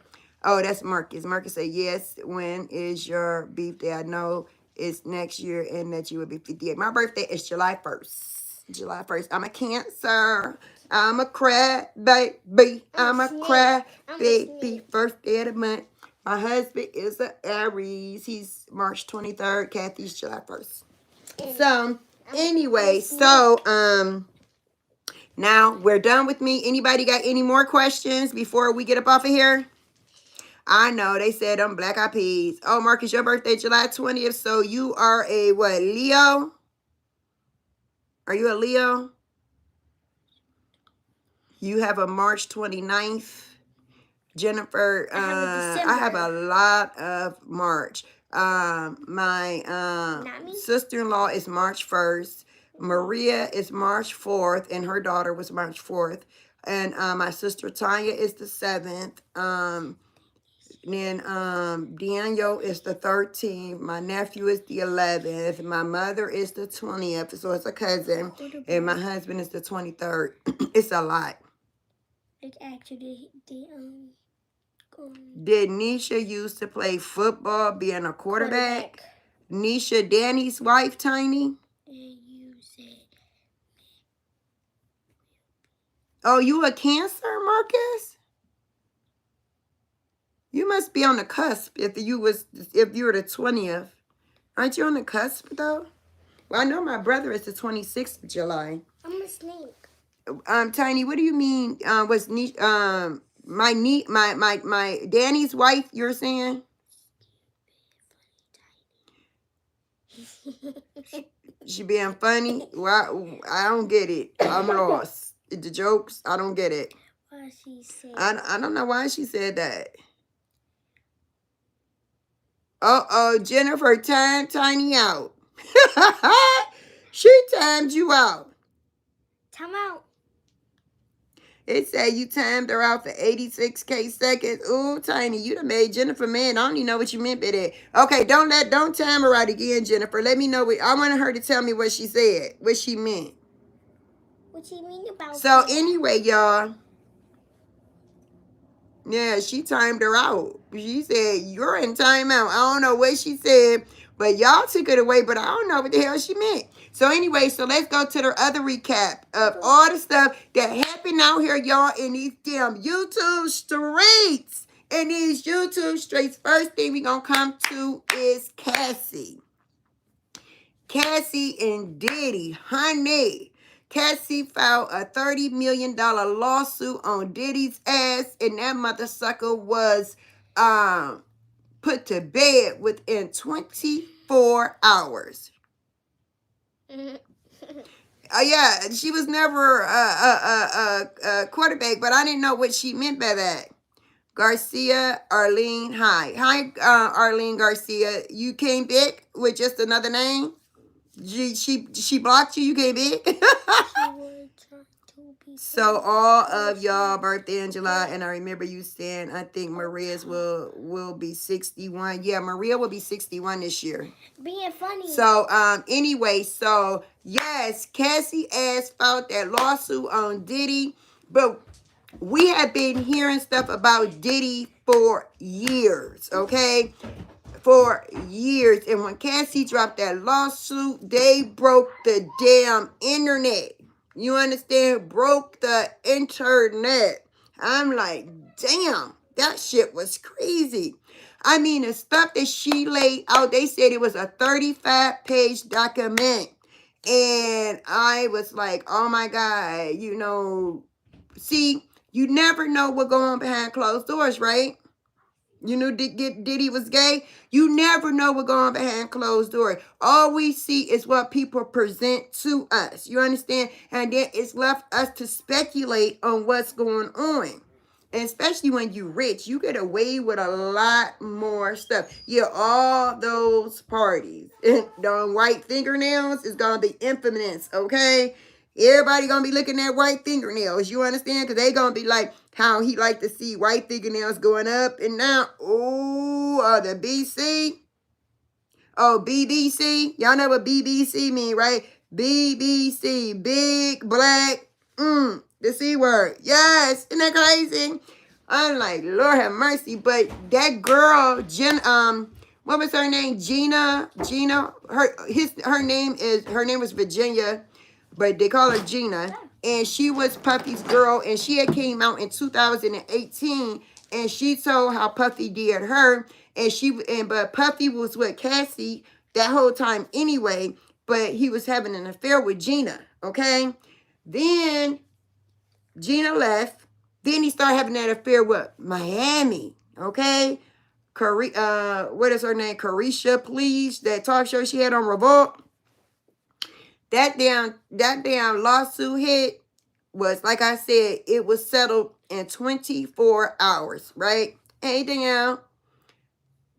[SPEAKER 1] that's Marcus. Marcus said, yes, when is your birthday? I know it's next year and that you will be 58. My birthday is July 1st. July 1st. I'm a Cancer. I'm a cry baby. I'm a cry baby. First day of the month. My husband is an Aries. He's March 23rd. Kathy's July 1st. So anyway, so now we're done with me. Anybody got any more questions before we get up off of here? I know they said I'm black eyed peas. Oh, Marcus, your birthday July 20th. So you are a what, Leo? Are you a Leo? You have a March 29th. Jennifer, I have a lot of March. My sister-in-law is March 1st. Maria is March 4th, and her daughter was March 4th. And my sister Tanya is the 7th. Then Daniel is the 13th. My nephew is the 11th. My mother is the 20th, so it's a cousin. And my husband is the 23rd. It's a lot.
[SPEAKER 2] Like actually,
[SPEAKER 1] Did Nisha used to play football, being a quarterback? Nisha, Danny's wife, Tiny? Oh, you a Cancer, Marcus? You must be on the cusp if you were the 20th. Aren't you on the cusp though? Well, I know my brother is the 26th of July.
[SPEAKER 2] I'm a snake.
[SPEAKER 1] Tiny, what do you mean? Was my Danny's wife? You're saying? She being funny? Well, I don't get it. I'm lost. The jokes, I don't get it.
[SPEAKER 2] Why she said?
[SPEAKER 1] I don't know why she said that. Jennifer timed Tiny out. She timed you out.
[SPEAKER 2] Time out.
[SPEAKER 1] It said you timed her out for 86K seconds. Ooh, Tiny, you done made Jennifer mad. I don't even know what you meant by that. Okay, don't time her out again, Jennifer. Let me know I wanted her to tell me what she said, what she meant.
[SPEAKER 2] What she mean about
[SPEAKER 1] So anyway, y'all. Yeah, she timed her out. She said, you're in timeout. I don't know what she said, but y'all took it away, but I don't know what the hell she meant. So anyway, so let's go to the other recap of all the stuff that happened out here, y'all, in these damn YouTube streets. In these YouTube streets, first thing we gonna come to is Cassie. Cassie and Diddy, honey. Cassie filed a $30 million lawsuit on Diddy's ass, and that mother sucker was put to bed within 24 hours. Yeah, she was never a quarterback, but I didn't know what she meant by that. Garcia, Arlene, hi. Hi, Arlene Garcia. You came back with just another name? She blocked you? You came back?
[SPEAKER 2] She would try to
[SPEAKER 1] So all of y'all birthday in July, and I remember you saying I think Maria's will be 61. Yeah, Maria will be 61 this year.
[SPEAKER 2] Being funny.
[SPEAKER 1] So anyway, so yes, Cassie ass filed that lawsuit on Diddy, but we have been hearing stuff about Diddy for years, okay? For years. And when Cassie dropped that lawsuit, they broke the damn internet. You understand? Broke the internet. I'm like, damn, that shit was crazy. I mean, the stuff that she laid out, they said it was a 35-page document. And I was like, oh my God, you know, see, you never know what going on behind closed doors, right? You knew Diddy was gay. You never know what's going on behind closed doors. All we see is what people present to us. You understand? And then it's left us to speculate on what's going on. And especially when you're rich, you get away with a lot more stuff. Yeah, all those parties. The white fingernails is going to be infamous, okay? Everybody going to be looking at white fingernails. You understand? Because they going to be like how he like to see white fingernails going up and down. Oh, the BC. Oh, BBC. Y'all know what BBC mean, right? BBC. Big, black, the C word. Yes. Isn't that crazy? I'm like, Lord have mercy. But that girl, what was her name? Gina. Her name was Virginia, but they call her Gina. And she was Puffy's girl, and she had came out in 2018, and she told how Puffy did her, but Puffy was with Cassie that whole time anyway, but he was having an affair with Gina, okay? Then Gina left. Then he started having that affair with Miami, okay? What is her name? Carisha, please. That talk show she had on Revolt. That damn lawsuit hit was, like I said, it was settled in 24 hours, right? Hey, Danielle.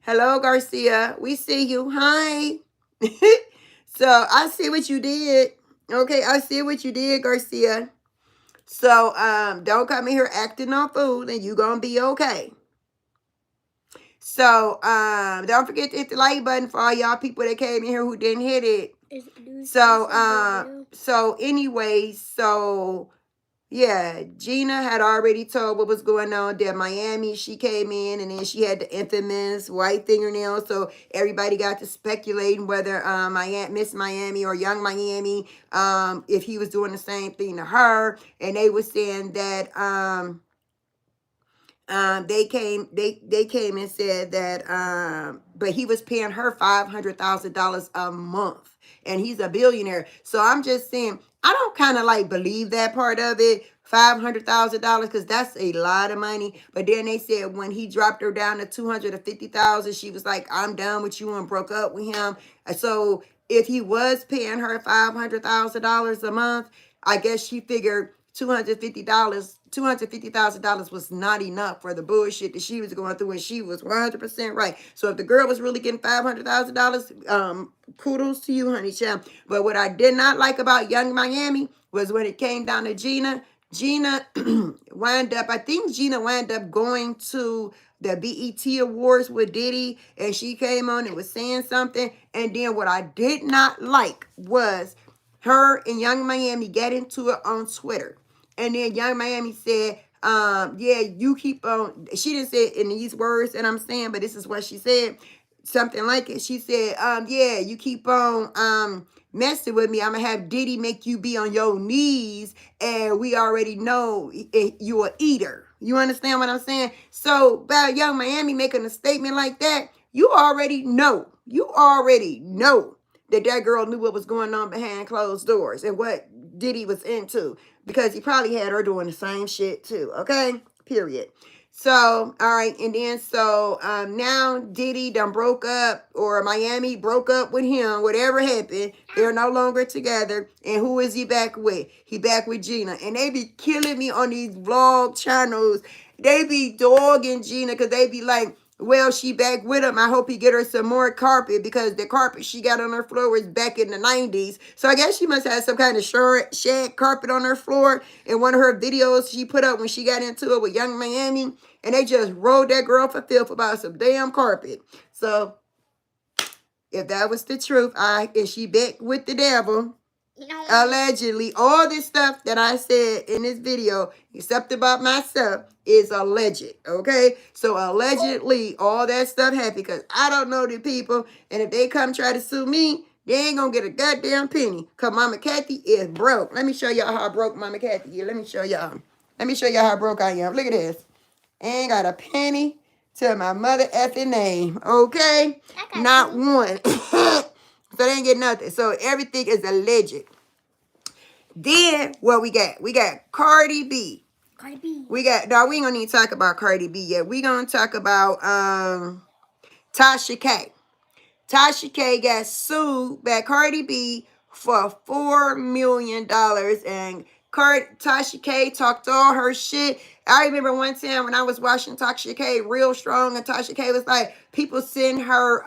[SPEAKER 1] Hello, Garcia. We see you. Hi. So, I see what you did. Okay, I see what you did, Garcia. So, don't come in here acting on food and you gonna be okay. So, don't forget to hit the like button for all y'all people that came in here who didn't hit it. So anyway, yeah, Gina had already told what was going on there. Miami, she came in and then she had the infamous white fingernails. So everybody got to speculating whether Miss Miami or Young Miami, if he was doing the same thing to her. And they were saying that they came and said that but he was paying her $500,000 a month. And he's a billionaire. So I'm just saying, I don't kind of like believe that part of it. $500,000, because that's a lot of money. But then they said when he dropped her down to $250,000, she was like, I'm done with you, and broke up with him. So if he was paying her $500,000 a month, I guess she figured $250,000 was not enough for the bullshit that she was going through, and she was 100% right. So if the girl was really getting $500,000, kudos to you, honey champ. But what I did not like about Young Miami was when it came down to Gina. Gina wound up going to the BET Awards with Diddy, and she came on and was saying something. And then what I did not like was her and Young Miami get into it on Twitter. And then Young Miami said, yeah, you keep on. She didn't say it in these words that I'm saying, but this is what she said. Something like it. She said, yeah, you keep on messing with me. I'm going to have Diddy make you be on your knees. And we already know you're an eater. You understand what I'm saying? So by Young Miami making a statement like that, you already know. That girl knew what was going on behind closed doors and what Diddy was into, because he probably had her doing the same shit too. Okay, period. So, all right, and then now Diddy done broke up, or Miami broke up with him, whatever happened. They're no longer together. And who is he back with? He back with Gina. And they be killing me on these vlog channels. They be dogging Gina because they be like, Well, she back with him. I hope he get her some more carpet because the carpet she got on her floor was back in the 90s. So I guess she must have some kind of shed carpet on her floor in one of her videos she put up when she got into it with Young Miami. And they just rolled that girl for filth about some damn carpet. So if that was the truth, and she back with the devil. No. Allegedly, all this stuff that I said in this video, except about myself, is alleged. Okay? So allegedly, all that stuff happened because I don't know the people. And if they come try to sue me, they ain't gonna get a goddamn penny. Because Mama Kathy is broke. Let me show y'all how broke Mama Kathy is. Let me show y'all. Let me show y'all how broke I am. Look at this. Ain't got a penny to my mother effing name. Okay? Not one. So they ain't get nothing. So everything is alleged. Then what we got? We got Cardi B.
[SPEAKER 2] Cardi B.
[SPEAKER 1] We ain't gonna need to talk about Cardi B yet. We gonna talk about Tasha K. Tasha K got sued by Cardi B for $4 million. And Tasha K talked all her shit. I remember one time when I was watching Tasha K real strong, and Tasha K was like, people send her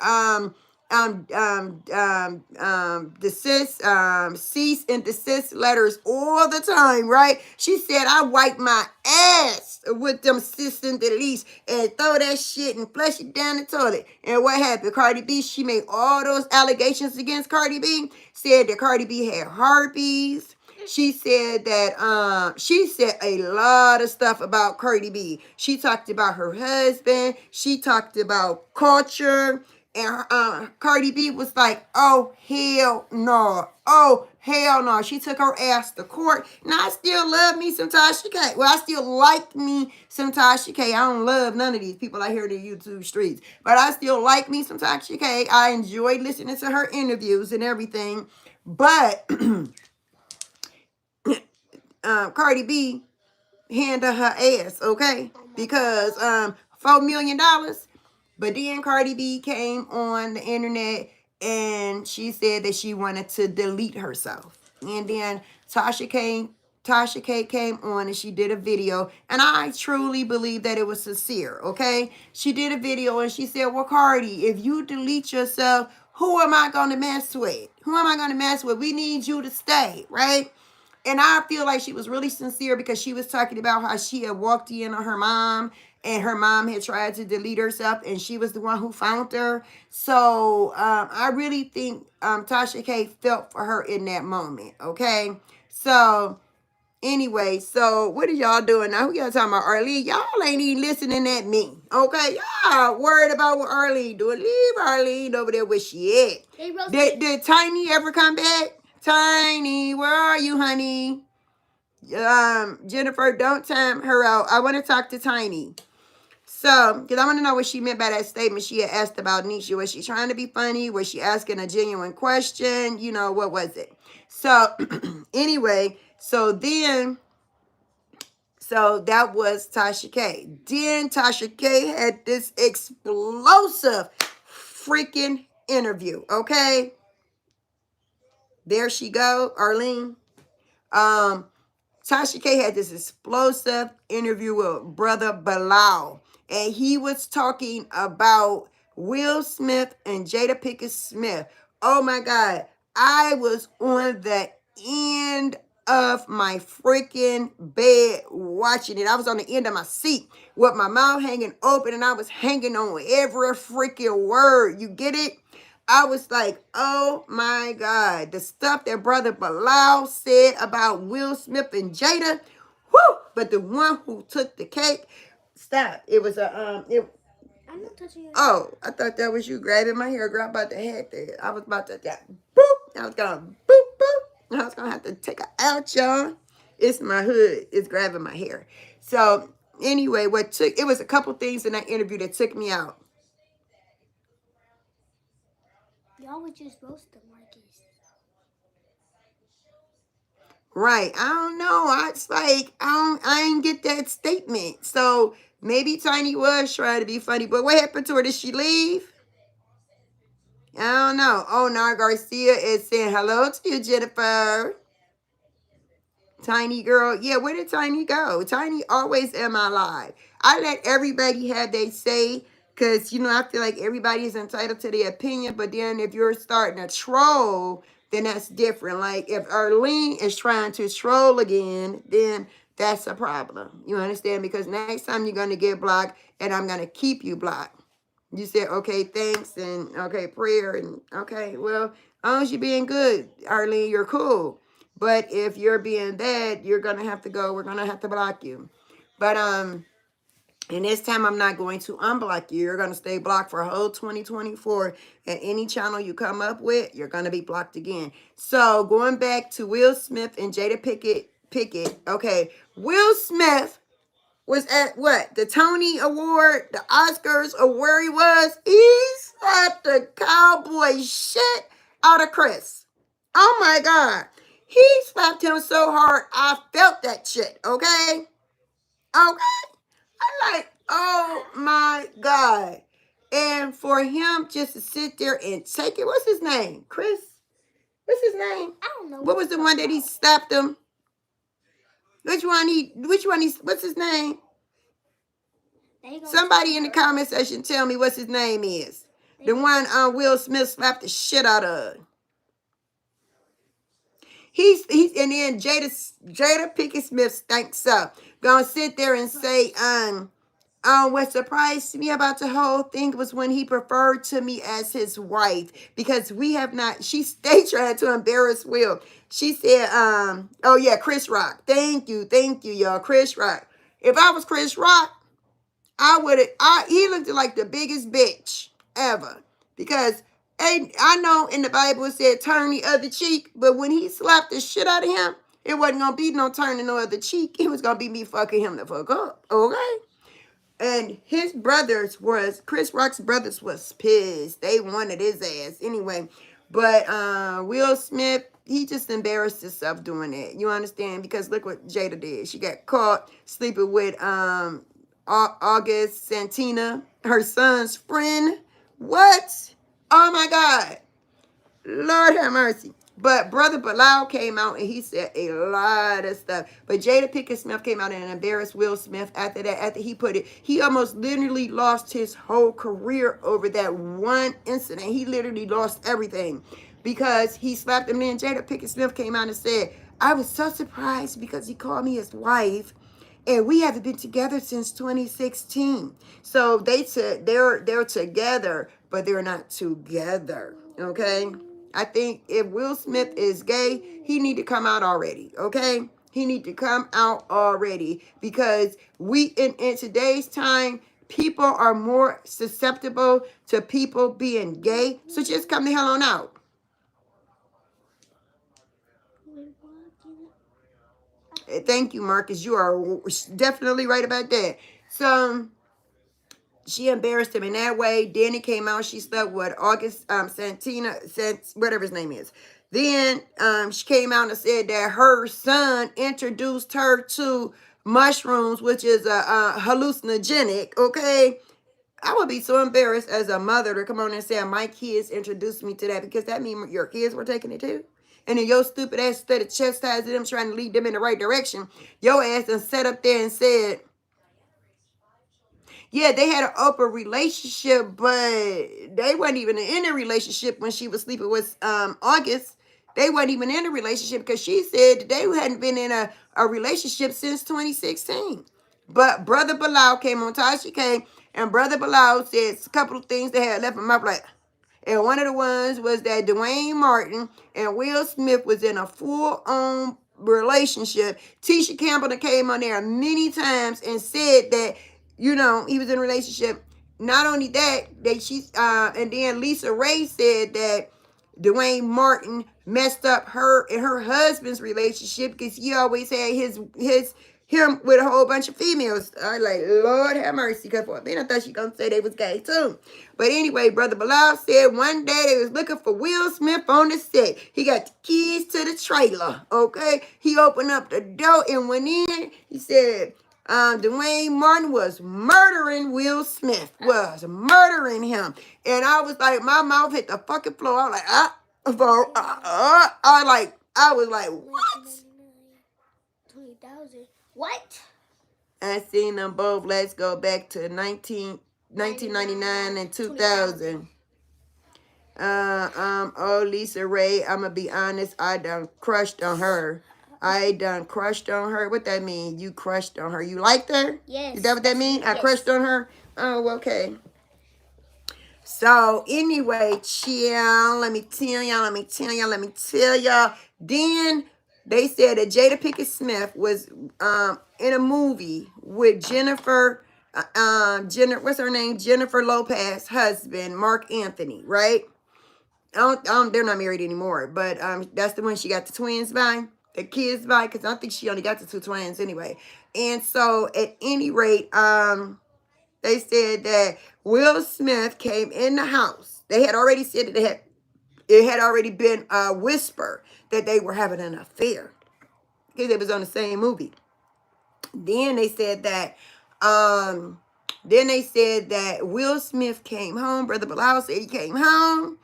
[SPEAKER 1] cease and desist letters all the time, right? She said, I wipe my ass with them cease and desist and throw that shit and flush it down the toilet. And what happened? Cardi B, she made all those allegations against Cardi B, said that Cardi B had herpes. She said that she said a lot of stuff about Cardi B. She talked about her husband. She talked about culture. And Cardi B was like, oh, hell no. Oh, hell no. She took her ass to court. Now, I still love me some Tasha K. Well, I still like me some Tasha K. I don't love none of these people out here in the YouTube streets. But I still like me some Tasha K. I enjoyed listening to her interviews and everything. But Cardi B handled her ass, okay? Because $4 million. But then Cardi B came on the internet and she said that she wanted to delete herself. And then Tasha K came on and she did a video. And I truly believe that it was sincere, okay? She did a video and she said, well, Cardi, if you delete yourself, who am I going to mess with? Who am I going to mess with? We need you to stay, right? And I feel like she was really sincere because she was talking about how she had walked in on her mom and her mom had tried to delete herself and she was the one who found her. So I really think Tasha K felt for her in that moment, okay? So anyway, so what are y'all doing now? Who y'all talking about? Arlene? Y'all ain't even listening at me, okay? Y'all worried about what Arlene doing. Leave Arlene over there where she at. Did Tiny ever come back? Tiny, where are you, honey? Jennifer, don't time her out. I want to talk to Tiny. So, because I want to know what she meant by that statement she had asked about Nisha. Was she trying to be funny? Was she asking a genuine question? You know, what was it? So, anyway, so that was Tasha K. Then Tasha K had this explosive freaking interview, okay? There she go, Arlene. Tasha K had this explosive interview with Brother Bilal. And he was talking about Will Smith and Jada Pinkett Smith. Oh my God. I was on the end of my freaking bed watching it. I was on the end of my seat with my mouth hanging open and I was hanging on every freaking word. You get it? I was like, oh my God. The stuff that Brother Bilal said about Will Smith and Jada. Whoo! But the one who took the cake, stop. It was a,
[SPEAKER 2] I'm not touching it.
[SPEAKER 1] Oh, I thought that was you grabbing my hair. Girl, I'm about to head there. I was about to, boop. I was going to boop, boop. I was going to have to take it out, y'all. It's my hood. It's grabbing my hair. So, anyway, it was a couple things in that interview that took me out.
[SPEAKER 2] Y'all would just roast the Marcus.
[SPEAKER 1] Right. I don't know. It's like, I ain't get that statement. So, maybe Tiny was trying to be funny. But what happened to her? Did she leave? I don't know. Oh, Nar Garcia is saying hello to you, Jennifer. Tiny girl. Yeah, where did Tiny go? Tiny always in my life. I let everybody have their say Because, I feel like everybody is entitled to their opinion, but then if you're starting to troll, then that's different. Like, if Arlene is trying to troll again, then that's a problem. You understand? Because next time you're going to get blocked, and I'm going to keep you blocked. You said, okay, thanks, and okay, prayer, and okay, well, as long as you're being good, Arlene, you're cool. But if you're being bad, you're going to have to go. We're going to have to block you. But, and this time I'm not going to unblock you. You're going to stay blocked for a whole 2024. And any channel you come up with, you're going to be blocked again. So going back to Will Smith and Jada Pickett. Okay, Will Smith was at what? The Tony Award, the Oscars, or where he was. He slapped the cowboy shit out of Chris. Oh my God. He slapped him so hard, I felt that shit. Okay? Okay? I'm like, oh my God. And for him just to sit there and take it, what's his name? Chris? What's his name?
[SPEAKER 2] I don't know.
[SPEAKER 1] What was the one that he slapped him? What's his name? Somebody in the comment section tell me what's his name is. The one Will Smith slapped the shit out of. He's and then Jada Pinkett Smith stinks up. Gonna sit there and say, what surprised me about the whole thing was when he referred to me as his wife, because we have not, she stayed trying to embarrass Will. She said, oh yeah, Chris Rock. Thank you, y'all. Chris Rock. If I was Chris Rock, he looked like the biggest bitch ever. Because I know in the Bible it said turn the other cheek, but when he slapped the shit out of him, it wasn't gonna be no turning no other cheek. It was gonna be me fucking him the fuck up. Okay? And Chris Rock's brothers was pissed. They wanted his ass anyway. But Will Smith, he just embarrassed himself doing it. You understand? Because look what Jada did. She got caught sleeping with August Santina, her son's friend. What? Oh my God. Lord have mercy. But Brother Bilal came out and he said a lot of stuff. But Jada Pinkett Smith came out and embarrassed Will Smith after that. After he almost literally lost his whole career over that one incident. He literally lost everything because he slapped him. Then Jada Pinkett Smith came out and said, I was so surprised because he called me his wife. And we haven't been together since 2016. So they're together, but they're not together. Okay? I think if Will Smith is gay, he need to come out already. Okay? He need to come out already. Because in today's time, people are more susceptible to people being gay. So just come the hell on out. Thank you, Marcus. You are definitely right about that. So she embarrassed him in that way. Then it came out she slept with August Santina, whatever his name is. Then she came out and said that her son introduced her to mushrooms, which is a hallucinogenic. Okay, I would be so embarrassed as a mother to come on and say my kids introduced me to that, because that means your kids were taking it too. And then your stupid ass started chastising them, trying to lead them in the right direction. Your ass done sat up there and said, yeah, they had an open relationship, but they weren't even in a relationship when she was sleeping with August. They weren't even in a relationship because she said they hadn't been in a relationship since 2016. But Brother Bilal came on. Tasha came, and Brother Bilal said a couple of things that had left him up like. And one of the ones was that Dwayne Martin and Will Smith was in a full-on relationship. Tisha Campbell came on there many times and said that, he was in a relationship. Not only that, and then Lisa Ray said that Dwayne Martin messed up her and her husband's relationship because he always had him with a whole bunch of females. I like, Lord have mercy. Because then I thought she gonna say they was gay too. But anyway, Brother Bilal said one day they was looking for Will Smith on the set. He got the keys to the trailer. Okay, he opened up the door and went in. He said, Dwayne Martin was murdering Will Smith. Was murdering him. And I was like, my mouth hit the fucking floor. I was like, I was like, what?
[SPEAKER 2] 20,000. What?
[SPEAKER 1] I seen them both. Let's go back to 19. 1999 and 2000. Oh, Lisa Ray, I'm gonna be honest, I done crushed on her. I done crushed on her. What that mean? You crushed on her. You liked her?
[SPEAKER 2] Yes.
[SPEAKER 1] Is that what that mean?
[SPEAKER 2] Yes.
[SPEAKER 1] I crushed on her? Oh, okay. So anyway, chill. Let me tell y'all. Then they said that Jada Pinkett Smith was in a movie with what's her name? Jennifer Lopez's husband, Mark Anthony, right? They're not married anymore, but that's the one she got the twins by, the kids by, because I think she only got the 2 twins anyway. And so at any rate, they said that Will Smith came in the house. They had already said that it had already been a whisper that they were having an affair because it was on the same movie. Then they said that Will Smith came home. Brother Bilal said he came home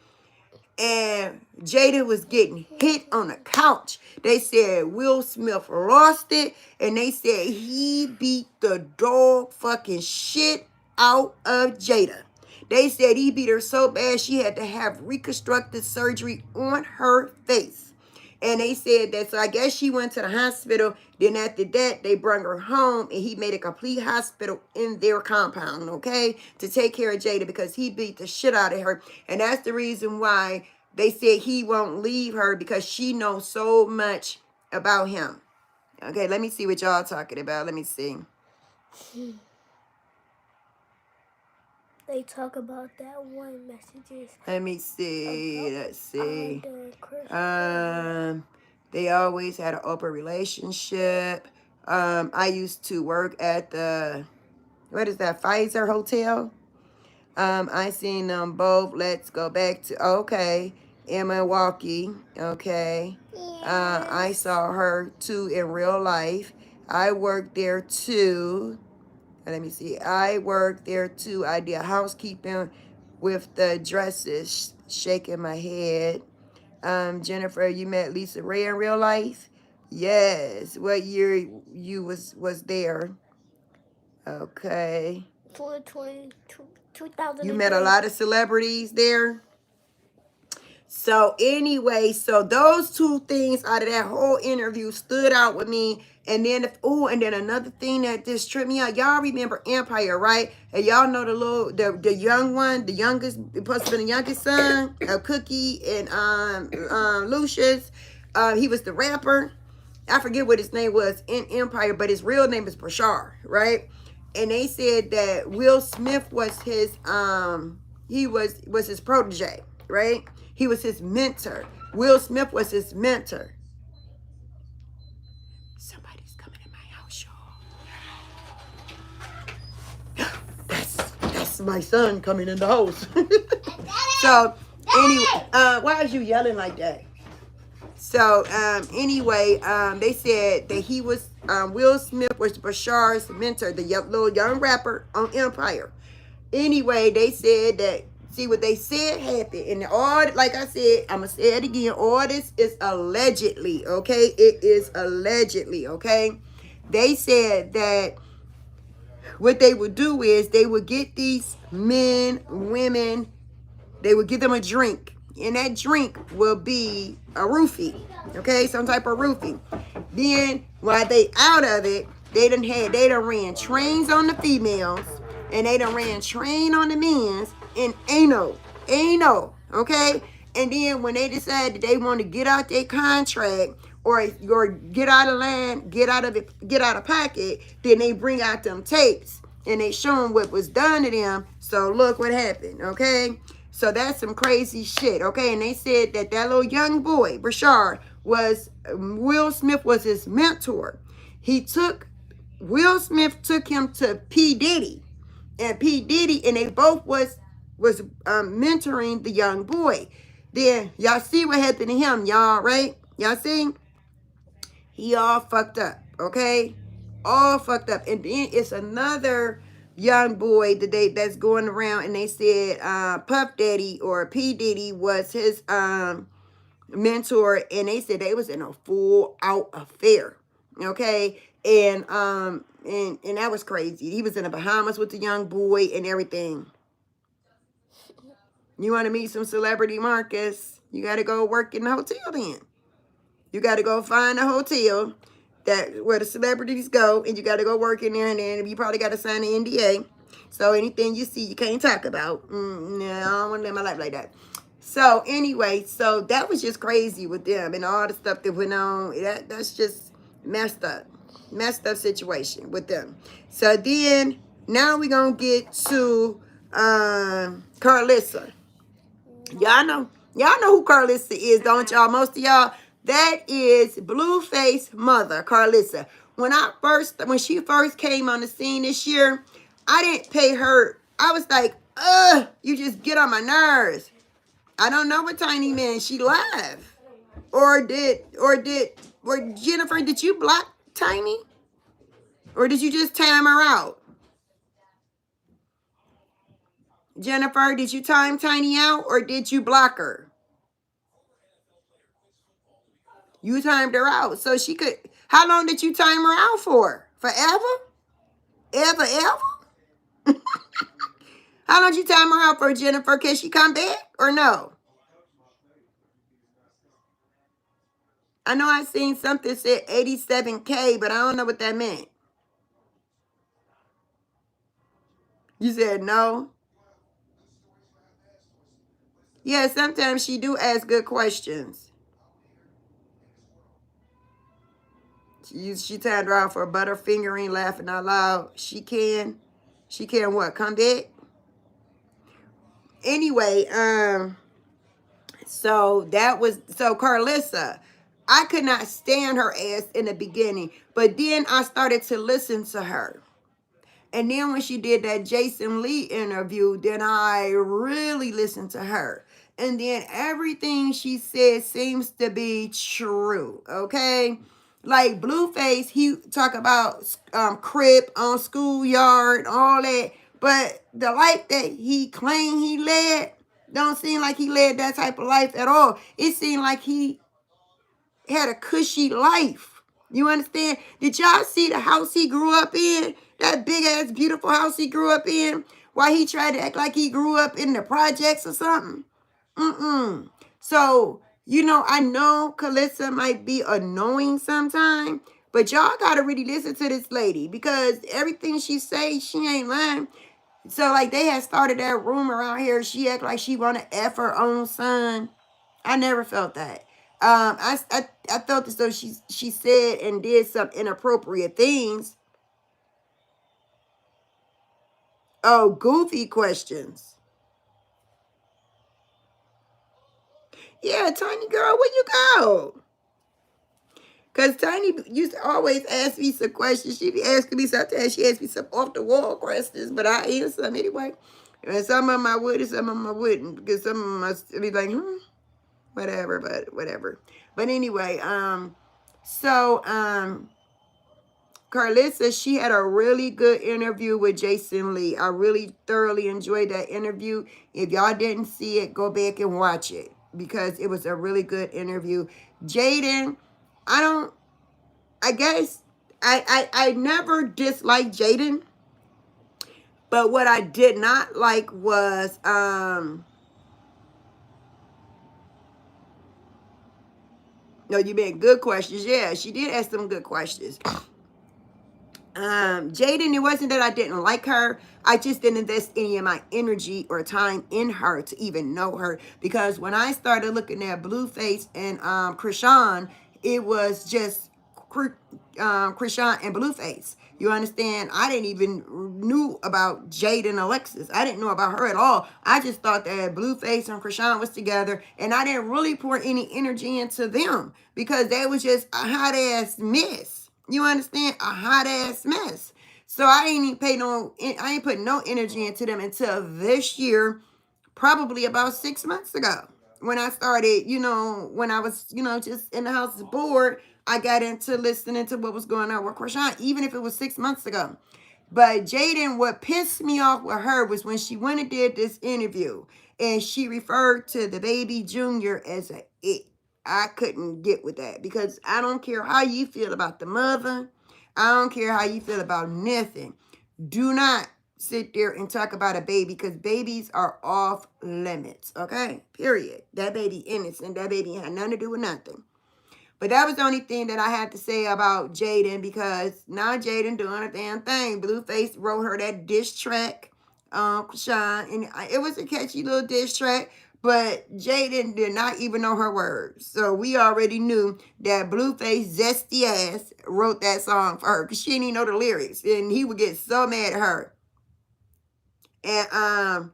[SPEAKER 1] and Jada was getting hit on the couch. They said Will Smith lost it, and they said he beat the dog fucking shit out of Jada. They said he beat her so bad she had to have reconstructive surgery on her face. And they said that, so I guess she went to the hospital. Then after that, they brought her home, and he made a complete hospital in their compound, okay, to take care of Jada because he beat the shit out of her. And that's the reason why they said he won't leave her, because she knows so much about him. Okay, let me see what y'all talking about. Let me see.
[SPEAKER 2] They talk about that one messages.
[SPEAKER 1] Let me see. Let's see. They always had an open relationship. I used to work at the, what is that, Pfizer Hotel? I seen them both. Let's go back to, okay, in Milwaukee. Okay. I saw her too in real life. I worked there too. Let me see. I worked there too. I did housekeeping with the dresses. Shaking my head. Jennifer, you met Lisa Ray in real life? Yes. What year you was there? Okay.
[SPEAKER 2] 2000.
[SPEAKER 1] You met a lot of celebrities there? So anyway, so those 2 things out of that whole interview stood out with me. And then, and then another thing that just tripped me out. Y'all remember Empire, right? And y'all know the young one, the youngest, supposed to be the youngest son of Cookie and Lucius. He was the rapper. I forget what his name was in Empire, but his real name is Bashar, right? And they said that Will Smith was his he was his protege, right? He was his mentor. Will Smith was his mentor. Somebody's coming in my house, y'all. That's my son coming in the house. So anyway, why is you yelling like that? So anyway, they said that he was Will Smith was Bashar's mentor, the little young rapper on Empire. Anyway, they said that, see what they said happened, and all, like I said, I'm gonna say it again, all this is allegedly, okay? It is allegedly, okay? They said that what they would do is they would get these men, women, they would give them a drink, and that drink will be a roofie, okay? Some type of roofie. Then while they out of it, they done ran trains on the females, and they done ran train on the men's, and anal, okay? And then when they decide that they want to get out their contract or get out of line, get out of pocket, then they bring out them tapes and they show them what was done to them. So look what happened, okay? So that's some crazy shit, okay? And they said that little young boy, Bashar, Will Smith was his mentor. Will Smith took him to P. Diddy. And they both was mentoring the young boy. Then y'all see what happened to him, y'all, right? Y'all see? He all fucked up, okay? All fucked up. And then it's another young boy that's going around, and they said Puff Daddy or P. Diddy was his mentor, and they said they was in a full out affair. Okay, And that was crazy. He was in the Bahamas with the young boy and everything. You want to meet some celebrity Marcus? You got to go work in the hotel then. You got to go find a hotel that where the celebrities go, and you got to go work in there, and then you probably got to sign an NDA. So anything you see, you can't talk about. No, I don't want to live my life like that. So anyway, so that was just crazy with them and all the stuff that went on. That's just messed up situation with them. So then now we're gonna get to Carlissa. Y'all know who Carlissa is, don't y'all? Most of y'all. That is Blueface mother, Carlissa. When she first came on the scene this year, I didn't pay her. I was like, you just get on my nerves. I don't know what Tiny meant. She laughed. Or Jennifer, did you block Tiny? Or did you just time her out? Jennifer, did you time Tiny out or did you block her? You timed her out. So she could. How long did you time her out for? Forever? Ever? How long did you time her out for, Jennifer? Can she come back or no? I know I seen something said 87K, but I don't know what that meant. You said no? Yeah, sometimes she do ask good questions. She timed her out for a butterfingering, laughing out loud. She can what? Come back? Anyway, so Carlissa, I could not stand her ass in the beginning, but then I started to listen to her. And then when she did that Jason Lee interview, then I really listened to her. And then everything she said seems to be true, okay? Like Blueface, he talk about crib on schoolyard, all that. But the life that he claimed he led, don't seem like he led that type of life at all. It seemed like he had a cushy life. You understand? Did y'all see the house he grew up in? That big ass beautiful house he grew up in? Why he tried to act like he grew up in the projects or something? So, I know Calissa might be annoying sometimes, but y'all gotta really listen to this lady because everything she say, she ain't lying. So, like, they had started that rumor out here. She act like she want to F her own son. I never felt that. I felt as though she said and did some inappropriate things. Oh, goofy questions. Yeah, Tiny girl, where you go? Because Tiny used to always ask me some questions. She be asking me sometimes. She asked me some off the wall questions, but I answer them anyway. And some of them I would and some of them I wouldn't. Because some of them I be like, whatever. But anyway, Carlissa, she had a really good interview with Jason Lee. I really thoroughly enjoyed that interview. If y'all didn't see it, go back and watch it because it was a really good interview. Jaden, I never disliked Jaden, but what I did not like was, no, you made good questions. Yeah, she did ask some good questions. Jaden, it wasn't that I didn't like her. I just didn't invest any of my energy or time in her to even know her. Because when I started looking at Blueface and Chrisean, it was just Chrisean and Blueface. You understand? I didn't even knew about Jaden Alexis. I didn't know about her at all. I just thought that Blueface and Chrisean was together, and I didn't really pour any energy into them because they was just a hot ass mess. You understand? A hot ass mess. So I ain't put no energy into them until this year, probably about 6 months ago. When I started, when I was, just in the house bored, I got into listening to what was going on with Chrisean, even if it was 6 months ago. But Jaden, what pissed me off with her was when she went and did this interview and she referred to the baby Junior as it. I couldn't get with that because I don't care how you feel about the mother. I don't care how you feel about nothing. Do not sit there and talk about a baby, because babies are off limits, okay? Period. That baby innocent. That baby had nothing to do with nothing. But that was the only thing that I had to say about Jaden, because now Jaden doing a damn thing. Blueface wrote her that diss track, Chrisean, and it was a catchy little diss track, but Jaden did not even know her words. So we already knew that Blueface zesty ass wrote that song for her, because she didn't even know the lyrics, and he would get so mad at her. And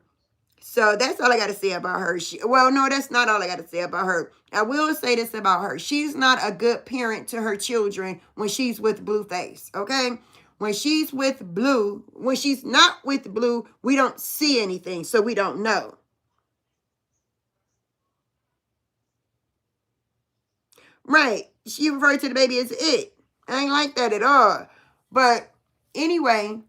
[SPEAKER 1] so that's all I got to say about her. Well, no, that's not all I got to say about her. I will say this about her. She's not a good parent to her children when she's with Blueface, okay? When she's with Blue, when she's not with Blue, we don't see anything, so we don't know. Right. She referred to the baby as it. I ain't like that at all. But anyway,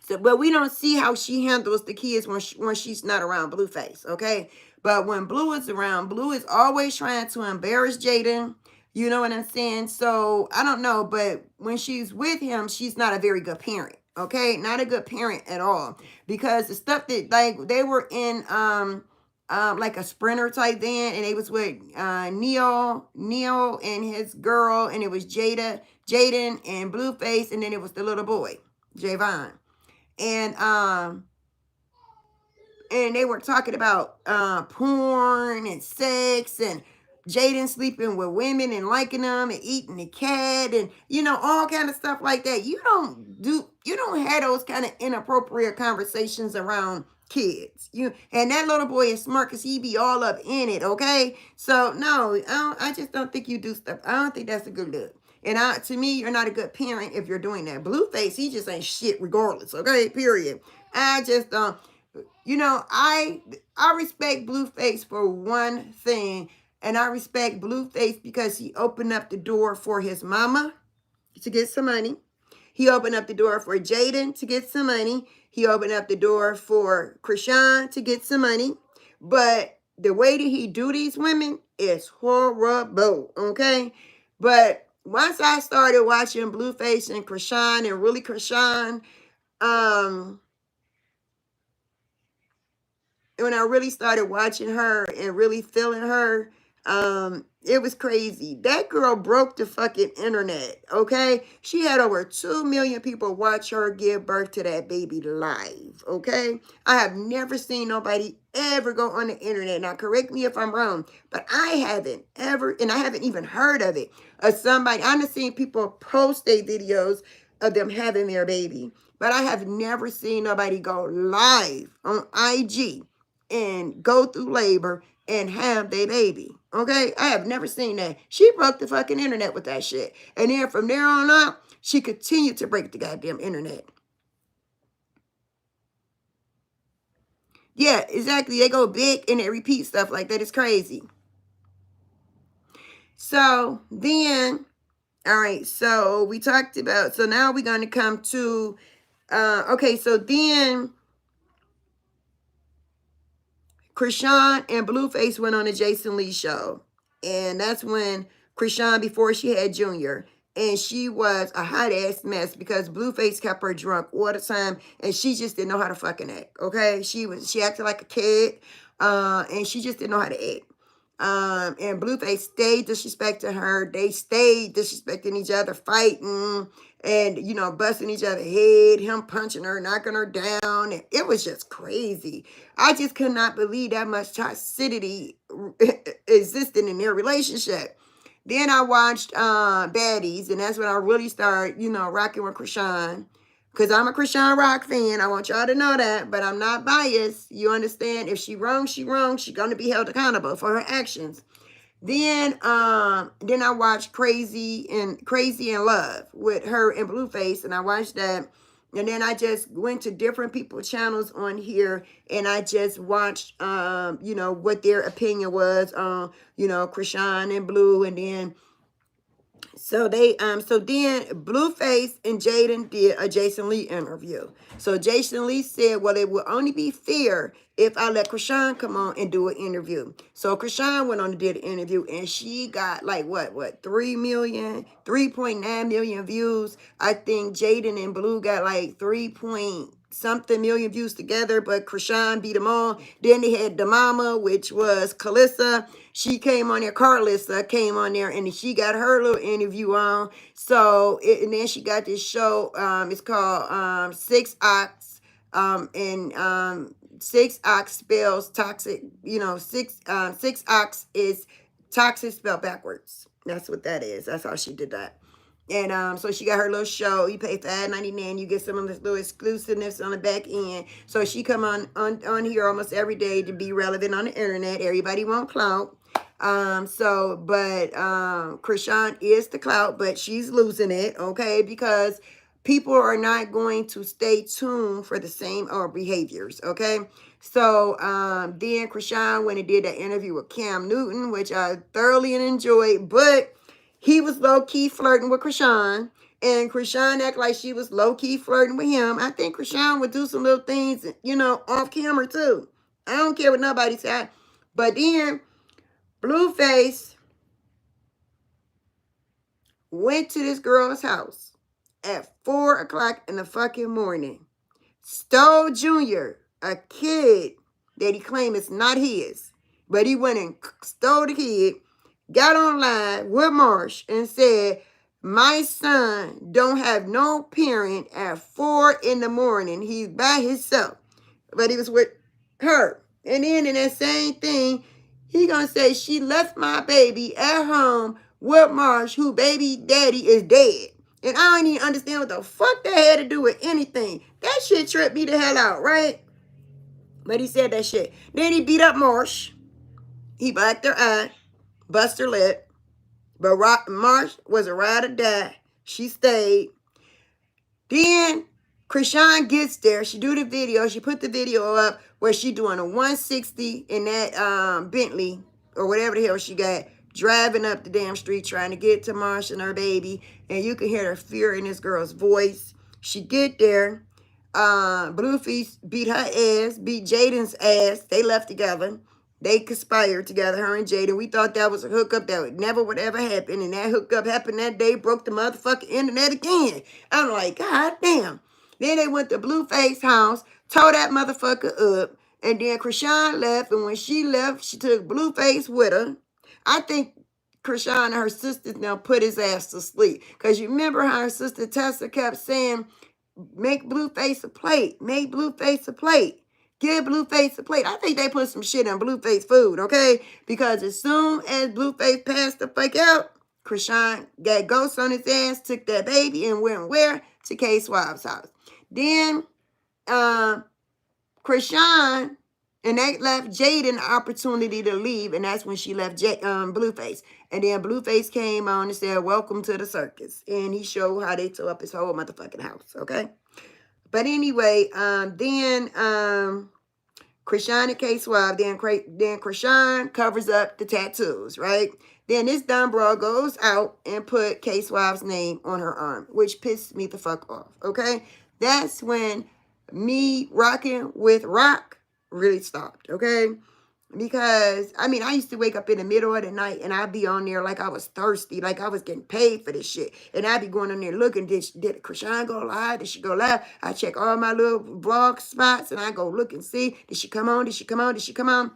[SPEAKER 1] so, but we don't see how she handles the kids when she's not around Blueface, okay? But when Blue is around, Blue is always trying to embarrass Jaden. You know what I'm saying? So I don't know, but when she's with him, she's not a very good parent, okay? Not a good parent at all, because the stuff that, like, they were in like a Sprinter type van, and they was with Neo and his girl, and it was Jaden and Blueface, and then it was the little boy, Javon. And they were talking about porn and sex, and Jaden sleeping with women and liking them and eating the cat, and all kind of stuff like that. You don't have those kind of inappropriate conversations around kids. And that little boy is smart, because he be all up in it, okay? So no, I just don't think you do stuff. I don't think that's a good look. And to me, you're not a good parent if you're doing that. Blueface, he just ain't shit regardless, okay? Period. I just don't. I respect Blueface for one thing, and I respect Blueface because he opened up the door for his mama to get some money. He opened up the door for Jaden to get some money. He opened up the door for Chrisean to get some money. But the way that he do these women is horrible, okay? But once I started watching Blueface and Chrisean, and really Chrisean, when I really started watching her and really feeling her, it was crazy. That girl broke the fucking internet, okay? She had over 2 million people watch her give birth to that baby live, okay? I have never seen nobody ever go on the internet. Now, correct me if I'm wrong, but I haven't ever, and I haven't even heard of it, of somebody. I've seen people post their videos of them having their baby, but I have never seen nobody go live on IG and go through labor and have their baby. Okay? I have never seen that. She broke the fucking internet with that shit. And then from there on out, she continued to break the goddamn internet. Yeah, exactly. They go big and they repeat stuff like that. It's crazy. So then, all right, so we talked about, so now we're going to come to, okay, so then Chrisean and Blueface went on the Jason Lee show. And that's when Chrisean, before she had Junior, and she was a hot ass mess because Blueface kept her drunk all the time, and she just didn't know how to fucking act, okay? She acted like a kid, and she just didn't know how to act. And Blueface stayed disrespecting her. They stayed disrespecting each other, fighting, and busting each other's head, him punching her, knocking her down. And it was just crazy. I just could not believe that much toxicity existed in their relationship. Then I watched Baddies, and that's when I really started, rocking with Chrisean. Because I'm a Chrisean Rock fan. I want y'all to know that. But I'm not biased. You understand? If she wrong, she wrong. She's going to be held accountable for her actions. Then I watched Crazy in Love with her and Blueface. And I watched that. And then I just went to different people's channels on here. And I just watched, what their opinion was on, Chrisean and Blue. And then So so then Blueface and Jaden did a Jason Lee interview. So Jason Lee said, well, it would only be fair if I let Chrisean come on and do an interview. So Chrisean went on and did an interview, and she got like what 3.9 million views. I think Jaden and Blue got like 3 point something million views together, but Chrisean beat them all. Then they had the mama, which was Calissa. She came on there, Carlissa came on there, and she got her little interview on. So, and then she got this show, it's called 6 Ox, and 6 Ox spells toxic, 6 Ox is toxic spelled backwards. That's what that is. That's how she did that. And so she got her little show. You pay $5.99. You get some of this little exclusiveness on the back end. So she come on here almost every day to be relevant on the internet. Everybody want clout. But Chrisean is the clout, but she's losing it, okay? Because people are not going to stay tuned for the same behaviors, okay? So then Chrisean went and did that interview with Cam Newton, which I thoroughly enjoyed, but he was low-key flirting with Chrisean, and Chrisean act like she was low-key flirting with him. I think Chrisean would do some little things, off camera too. I don't care what nobody said. But then Blueface went to this girl's house at 4 o'clock in the fucking morning, stole Junior, a kid that he claimed is not his, but he went and stole the kid, got online with Marsh and said, my son don't have no parent at 4 in the morning. He's by himself, but he was with her. And then in that same thing, he gonna say she left my baby at home with Marsh, who baby daddy is dead. And I don't even understand what the fuck that had to do with anything. That shit tripped me the hell out, right? But he said that shit. Then he beat up Marsh. He blacked her eye, bust her lip. But Marsh was a ride or die. She stayed. Then Chrisean gets there. She do the video. She put the video up where she doing a 160 in that Bentley or whatever the hell she got, driving up the damn street trying to get to Marsh and her baby. And you can hear the fear in this girl's voice. She get there. Blueface beat her ass, beat Jaden's ass. They left together. They conspired together, her and Jaden. We thought that was a hookup that would ever happen. And that hookup happened that day, broke the motherfucking internet again. I'm like, God damn. Then they went to Blueface's house, tore that motherfucker up. And then Chrisean left. And when she left, she took Blueface with her. I think Chrisean and her sisters now put his ass to sleep. Because you remember how her sister Tessa kept saying, make Blueface a plate. Make Blueface a plate. Give Blueface a plate. I think they put some shit in Blueface food, okay? Because as soon as Blueface passed the fuck out, Chrisean got ghosts on his ass, took that baby, and went where? To K Swab's house. Then Chrisean, and that left Jaden the opportunity to leave, and that's when she left Blueface. And then Blueface came on and said, welcome to the circus. And he showed how they tore up his whole motherfucking house, okay? But anyway, then Chrisean and K Swab, then Chrisean covers up the tattoos, right? Then this dumb bro goes out and put K Swab's name on her arm, which pissed me the fuck off, okay? That's when me rocking with Rock really stopped, okay? Because, I mean, I used to wake up in the middle of the night and I'd be on there like I was thirsty, like I was getting paid for this shit. And I'd be going on there looking, did Chrisean go live? Did she go live? I check all my little vlog spots and I go look and see, did she come on? Did she come on? Did she come on?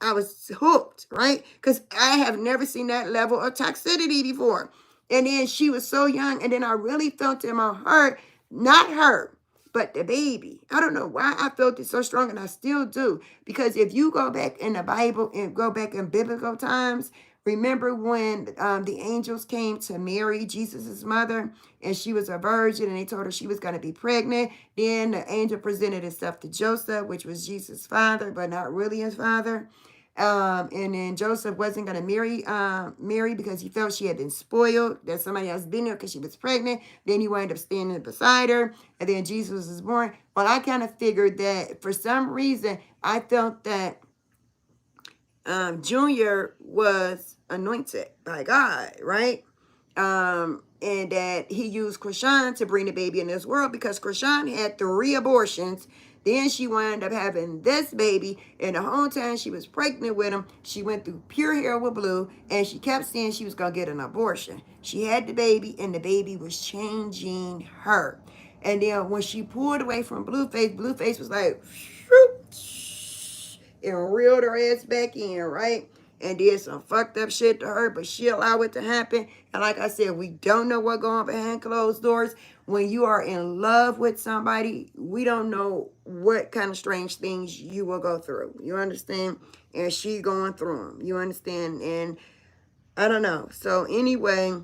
[SPEAKER 1] I was hooked, right? Because I have never seen that level of toxicity before. And then she was so young, and then I really felt in my heart, not her, but the baby. I don't know why I felt it so strong, and I still do. Because if you go back in the Bible and go back in biblical times, remember when the angels came to Mary, Jesus' mother, and she was a virgin, and they told her she was going to be pregnant. Then the angel presented himself to Joseph, which was Jesus' father, but not really his father. And then Joseph wasn't going to marry Mary because he felt she had been spoiled, that somebody else been there because she was pregnant. Then he wound up standing beside her, and then Jesus was born. Well, I kind of figured that for some reason, I felt that Junior was anointed by God, right? And that he used Chrisean to bring the baby in this world because Chrisean had 3 abortions. Then she wound up having this baby, and the whole time she was pregnant with him, she went through pure hell with Blue, and she kept saying she was going to get an abortion. She had the baby, and the baby was changing her. And then when she pulled away from Blueface, Blueface was like, and reeled her ass back in, right? And did some fucked up shit to her, but she allowed it to happen. And like I said, we don't know what going on behind closed doors. When you are in love with somebody, we don't know what kind of strange things you will go through. You understand? And she going through them. You understand? And I don't know. So anyway,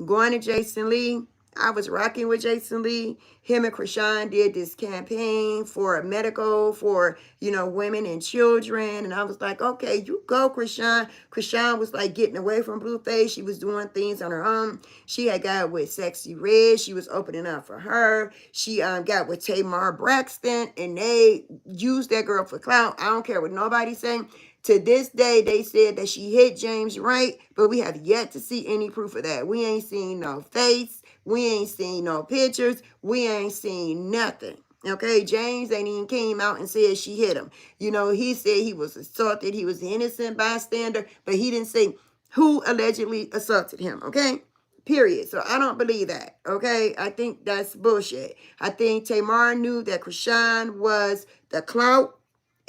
[SPEAKER 1] going to Jason Lee. I was rocking with Jason Lee. Him and Chrisean did this campaign for medical for, women and children. And I was like, okay, you go, Chrisean. Chrisean was like getting away from Blueface. She was doing things on her own. She had got with Sexy Red. She was opening up for her. She got with Tamar Braxton, and they used that girl for clout. I don't care what nobody's saying. To this day, they said that she hit James Wright, but we have yet to see any proof of that. We ain't seen no face. We ain't seen no pictures. We ain't seen nothing. Okay, James ain't even came out and said she hit him. He said he was assaulted. He was an innocent bystander, but he didn't say who allegedly assaulted him. Okay, period. So I don't believe that. Okay, I think that's bullshit. I think Tamar knew that Chrisean was the clout,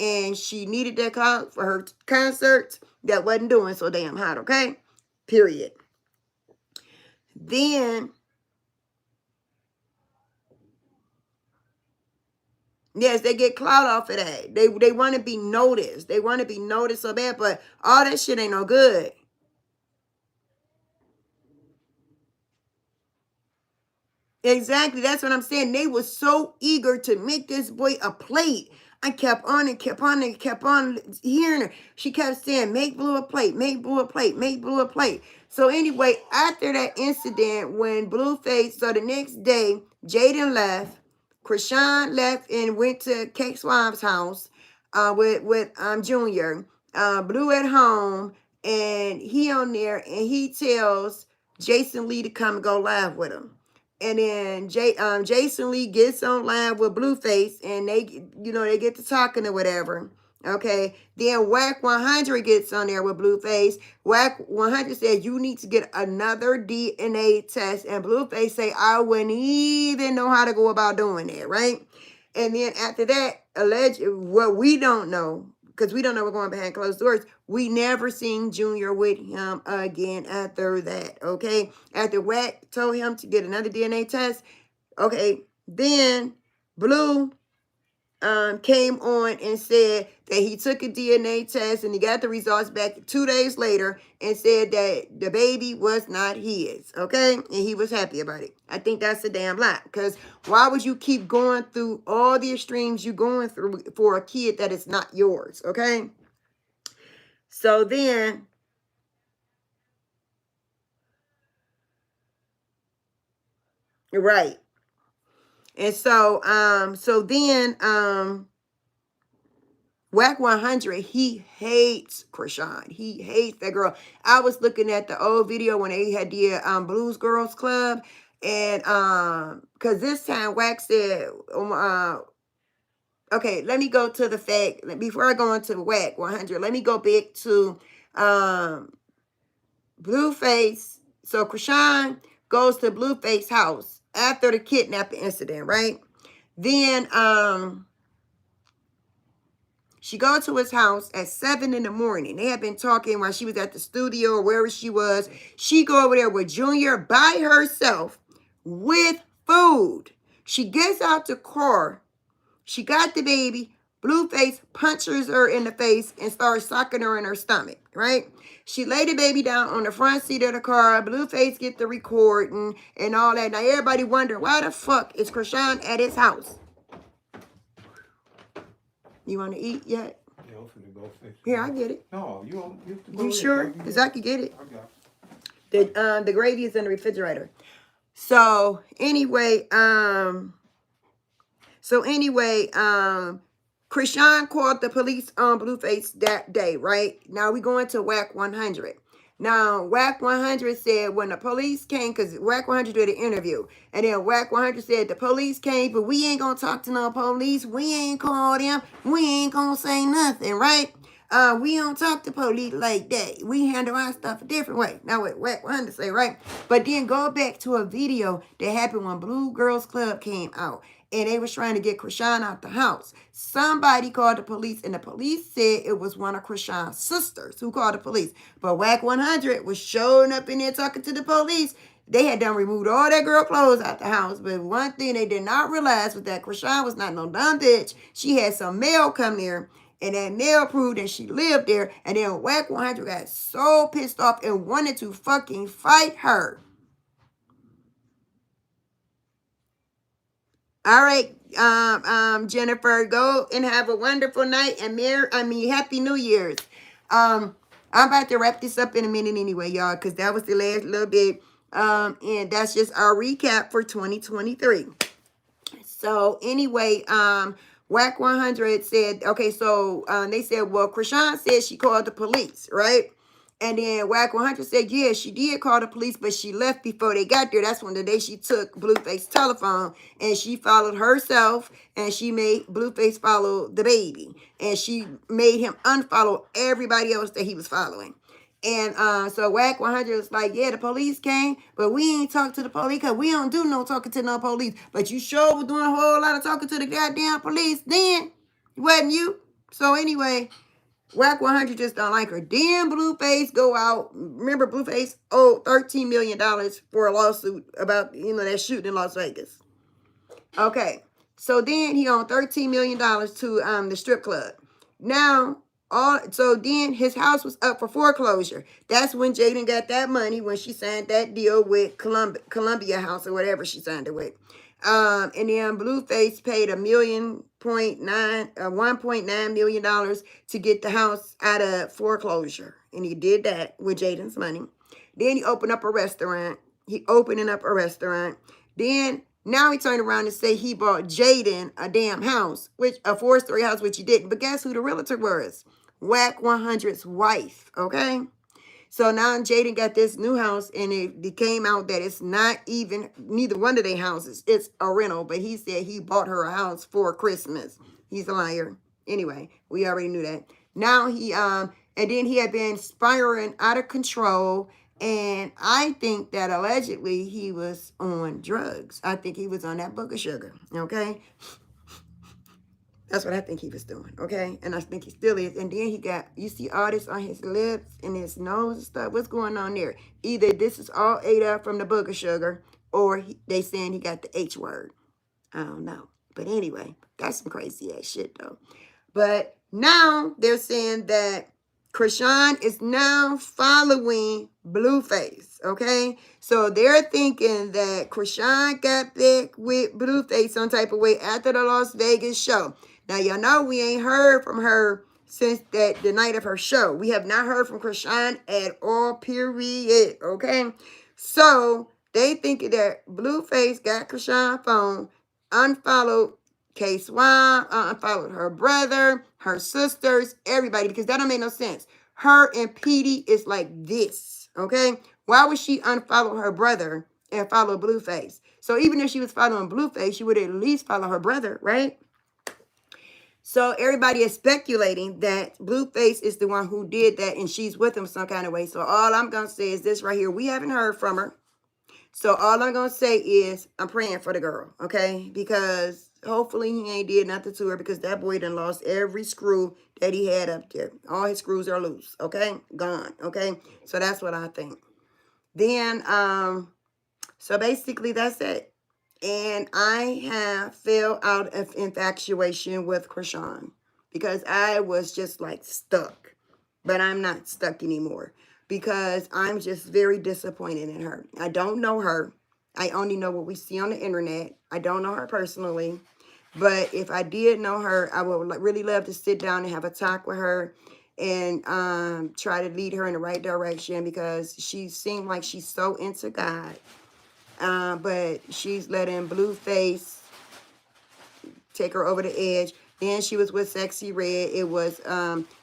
[SPEAKER 1] and she needed that clout for her concerts that wasn't doing so damn hot. Okay, period. Then, yes, they get clout off of that. They want to be noticed. They want to be noticed so bad, but all that shit ain't no good. Exactly. That's what I'm saying. They were so eager to make this boy a plate. I kept on and kept on and kept on hearing her. She kept saying, make Blue a plate, make Blue a plate, make Blue a plate. So anyway, after that incident, when Blueface, so the next day, Jaden left, Chrisean left and went to Cake Swamp's house with Junior. Blue at home, and he on there, and he tells Jason Lee to come and go live with him. And then Jason Lee gets on live with Blueface, and they get to talking or whatever. Okay. Then Whack 100 gets on there with Blueface. Whack 100 says you need to get another DNA test, and Blueface say I wouldn't even know how to go about doing that, right? And then after that, what we don't know, because we don't know what's going behind closed doors, we never seen Junior with him again after that, okay? After Wack told him to get another DNA test, okay, then Blue came on and said that he took a DNA test and he got the results back 2 days later and said that the baby was not his, okay? And he was happy about it. I think that's a damn lie, because why would you keep going through all the extremes you're going through for a kid that is not yours, okay? So then, right. And so then Whack 100, he hates Chrisean. He hates that girl. I was looking at the old video when they had the Blues Girls Club, and because this time Whack said, okay, let me go to the fact, before I go into Whack 100, let me go back to Blueface. So Chrisean goes to Blueface's house after the kidnapping incident, right? Then she goes to his house at 7 in the morning. They had been talking while she was at the studio or wherever she was. She go over there with Junior by herself with food. She gets out the car. She got the baby. Blueface punches her in the face and starts sucking her in her stomach, right? She laid the baby down on the front seat of the car. Blueface get the recording and all that. Now everybody wondering, why the fuck is Chrisean at his house? You want to eat yet?
[SPEAKER 3] Yeah, I'm finna go fix it.
[SPEAKER 1] Here, I get it.
[SPEAKER 3] No, you have to go
[SPEAKER 1] You
[SPEAKER 3] ahead,
[SPEAKER 1] sure?
[SPEAKER 3] baby.
[SPEAKER 1] Because I could get it.
[SPEAKER 3] I got it.
[SPEAKER 1] The gravy is in the refrigerator. So anyway, Chrisean called the police on Blueface that day, right? Now we going to Whack 100. Now, Whack 100 said when the police came, because Whack 100 did an interview, and then Whack 100 said the police came, but we ain't gonna talk to no police. We ain't call them. We ain't gonna say nothing, right? We don't talk to police like that. We handle our stuff a different way. Now what Whack 100 say, right? But then go back to a video that happened when Blue Girls Club came out. And they was trying to get Chrisean out the house. Somebody called the police, and the police said it was one of Chrisean's sisters who called the police. But Whack 100 was showing up in there talking to the police. They had done removed all that girl clothes out the house. But one thing they did not realize was that Chrisean was not no dumb bitch. She had some mail come there, and that mail proved that she lived there. And then Whack 100 got so pissed off and wanted to fucking fight her. All right, Jennifer, go and have a wonderful night and Happy New Year's. I'm about to wrap this up in a minute anyway, y'all, because that was the last little bit. And that's just our recap for 2023. So anyway, Whack 100 said, okay, so they said, well, Chrisean said she called the police, right? And then Whack 100 said, yeah, she did call the police, but she left before they got there. That's when the day she took Blueface's telephone, and she followed herself, and she made Blueface follow the baby. And she made him unfollow everybody else that he was following. And so Whack 100 was like, yeah, the police came, but we ain't talk to the police because we don't do no talking to no police. But you sure was doing a whole lot of talking to the goddamn police then, wasn't you? So anyway, Whack 100 just don't like her. Then Blueface go out. Remember, Blueface owed $13 million for a lawsuit about, that shooting in Las Vegas. Okay. So then he owed $13 million to the strip club. Now, so then his house was up for foreclosure. That's when Jaden got that money, when she signed that deal with Columbia House or whatever she signed it with. And then Blueface paid $1.9 million to get the house out of foreclosure. And he did that with Jaden's money. Then he opened up a restaurant. Then now he turned around and say he bought Jaden a damn house, a 4-story house, which he didn't. But guess who the realtor was? Whack 100's wife, okay? So now Jaden got this new house, and it came out that it's not even neither one of their houses. It's a rental, but he said he bought her a house for Christmas. He's a liar. Anyway, we already knew that. Now and then he had been spiraling out of control, and I think that allegedly he was on drugs. I think he was on that book of sugar, okay? That's what I think he was doing, okay? And I think he still is. And then you see all this on his lips and his nose and stuff. What's going on there? Either this is all ate up from the book of sugar, or they saying he got the H word. I don't know. But anyway, that's some crazy ass shit, though. But now they're saying that Chrisean is now following Blueface, okay? So they're thinking that Chrisean got back with Blueface some type of way after the Las Vegas show. Now, y'all know we ain't heard from her since the night of her show. We have not heard from Chrisean at all, period, okay? So they thinking that Blueface got Chrisean's phone, unfollowed K-Swan, unfollowed her brother, her sisters, everybody, because that don't make no sense. Her and Petey is like this, okay? Why would she unfollow her brother and follow Blueface? So even if she was following Blueface, she would at least follow her brother, right? So everybody is speculating that Blueface is the one who did that, and she's with him some kind of way. So all I'm going to say is this right here. We haven't heard from her. So all I'm going to say is I'm praying for the girl, okay? Because hopefully he ain't did nothing to her, because that boy done lost every screw that he had up there. All his screws are loose, okay? Gone, okay? So that's what I think. Then, so basically that's it. And I have fell out of infatuation with Chrisean, because I was just like stuck. But I'm not stuck anymore, because I'm just very disappointed in her. I don't know her. I only know what we see on the internet. I don't know her personally. But if I did know her, I would really love to sit down and have a talk with her and try to lead her in the right direction, because she seemed like she's so into God. But she's letting Blueface take her over the edge. Then she was with Sexy Red. It was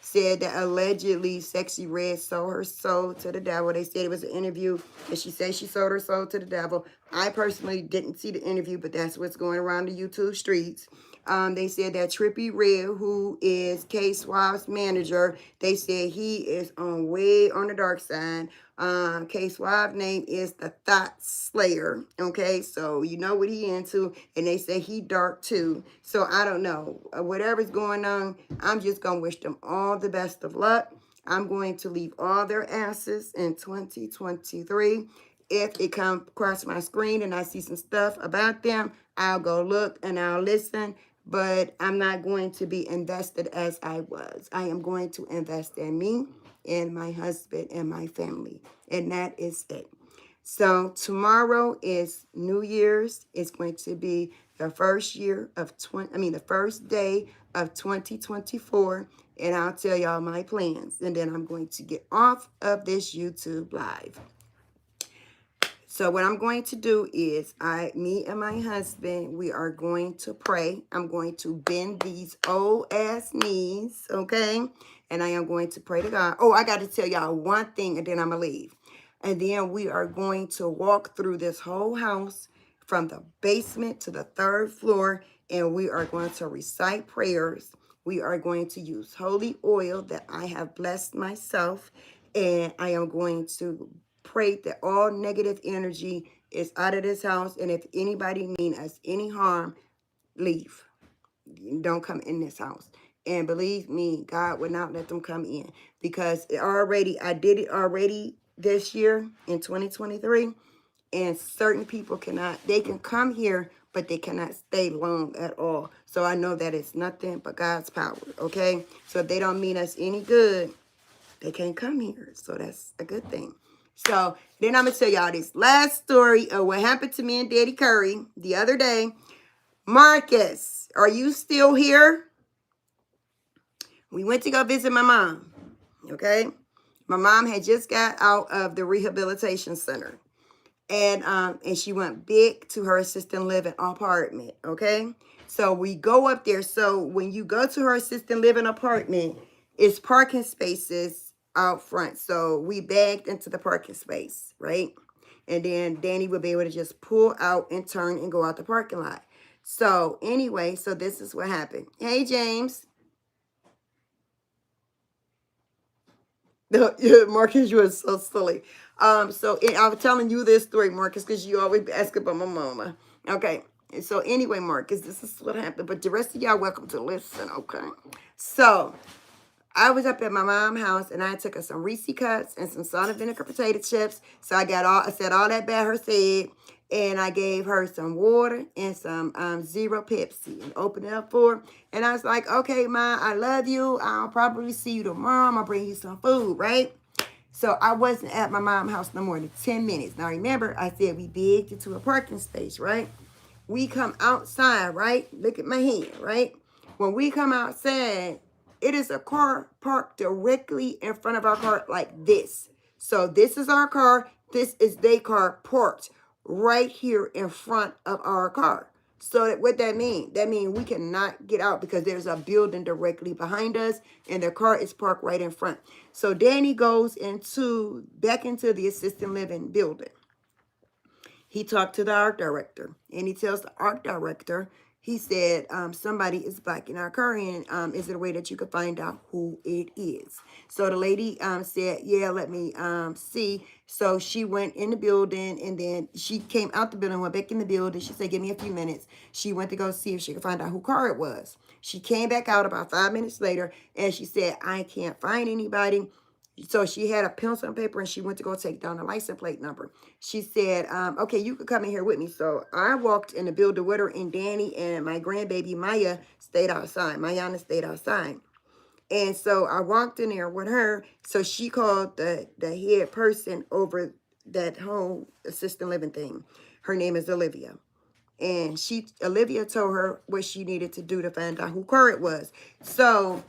[SPEAKER 1] said that allegedly Sexy Red sold her soul to the devil. They said it was an interview and she said she sold her soul to the devil. I personally didn't see the interview, but that's what's going around the YouTube streets. They said that Trippie Redd, who is K-Swa's manager, they said he is way on the dark side. K-Swa's name is the Thought Slayer. Okay, so you know what he into, and they say he dark too. So I don't know. Whatever's going on, I'm just gonna wish them all the best of luck. I'm going to leave all their asses in 2023. If it comes across my screen and I see some stuff about them, I'll go look and I'll listen. But I'm not going to be invested as I was. I am going to invest in me and my husband and my family. And that is it. So tomorrow is New Year's. It's going to be the first the first day of 2024. And I'll tell y'all my plans. And then I'm going to get off of this YouTube live. So what I'm going to do is me and my husband, we are going to pray. I'm going to bend these old ass knees, okay? And I am going to pray to God. Oh, I got to tell y'all one thing and then I'm going to leave. And then we are going to walk through this whole house from the basement to the 3rd floor. And we are going to recite prayers. We are going to use holy oil that I have blessed myself. And I am going to pray that all negative energy is out of this house. And if anybody mean us any harm, leave. Don't come in this house. And believe me, God would not let them come in. Because I did it already this year in 2023. And certain people they can come here, but they cannot stay long at all. So I know that it's nothing but God's power, okay? So if they don't mean us any good, they can't come here. So that's a good thing. So then I'm going to tell y'all this last story of what happened to me and Daddy Curry the other day. Marcus, are you still here? We went to go visit my mom, okay? My mom had just got out of the rehabilitation center. And she went big to her assisted living apartment, okay? So we go up there. So when you go to her assisted living apartment, it's parking spaces out front. So we bagged into the parking space, right? And then Danny would be able to just pull out and turn and go out the parking lot. So anyway, so this is what happened. Hey, James. Marcus, you are so silly. So I was telling you this story, Marcus, because you always ask about my mama. Okay. And so anyway, Marcus, this is what happened. But the rest of y'all welcome to listen, okay? So I was up at my mom's house and I took her some Reese cuts and some salt and vinegar potato chips. So I said all that bad her said. And I gave her some water and some Zero Pepsi and opened it up for her. And I was like, okay, Ma, I love you. I'll probably see you tomorrow. I'm going to bring you some food, right? So I wasn't at my mom's house no more than 10 minutes. Now, remember, I said we bigged into a parking space, right? We come outside, right? Look at my hand, right? When we come outside, it is a car parked directly in front of our car like this. So this is our car. This is their car parked right here in front of our car. So what that mean? That means we cannot get out because there's a building directly behind us and the car is parked right in front. So Danny goes back into the assisted living building. He talked to the art director and he tells the art director, he said, somebody is blocking our car in. Is there a way that you could find out who it is? So the lady said, yeah, let me see. So she went in the building and then she came out the building, went back in the building. She said, give me a few minutes. She went to go see if she could find out who car it was. She came back out about 5 minutes later and she said, I can't find anybody. So she had a pencil and paper and she went to go take down the license plate number. She said, okay, you could come in here with me. So I walked in the building with her and Danny and my grandbaby Maya stayed outside. Mayana stayed outside. And so I walked in there with her. So she called the head person over that whole assisted living thing. Her name is Olivia. And Olivia told her what she needed to do to find out who car it was. So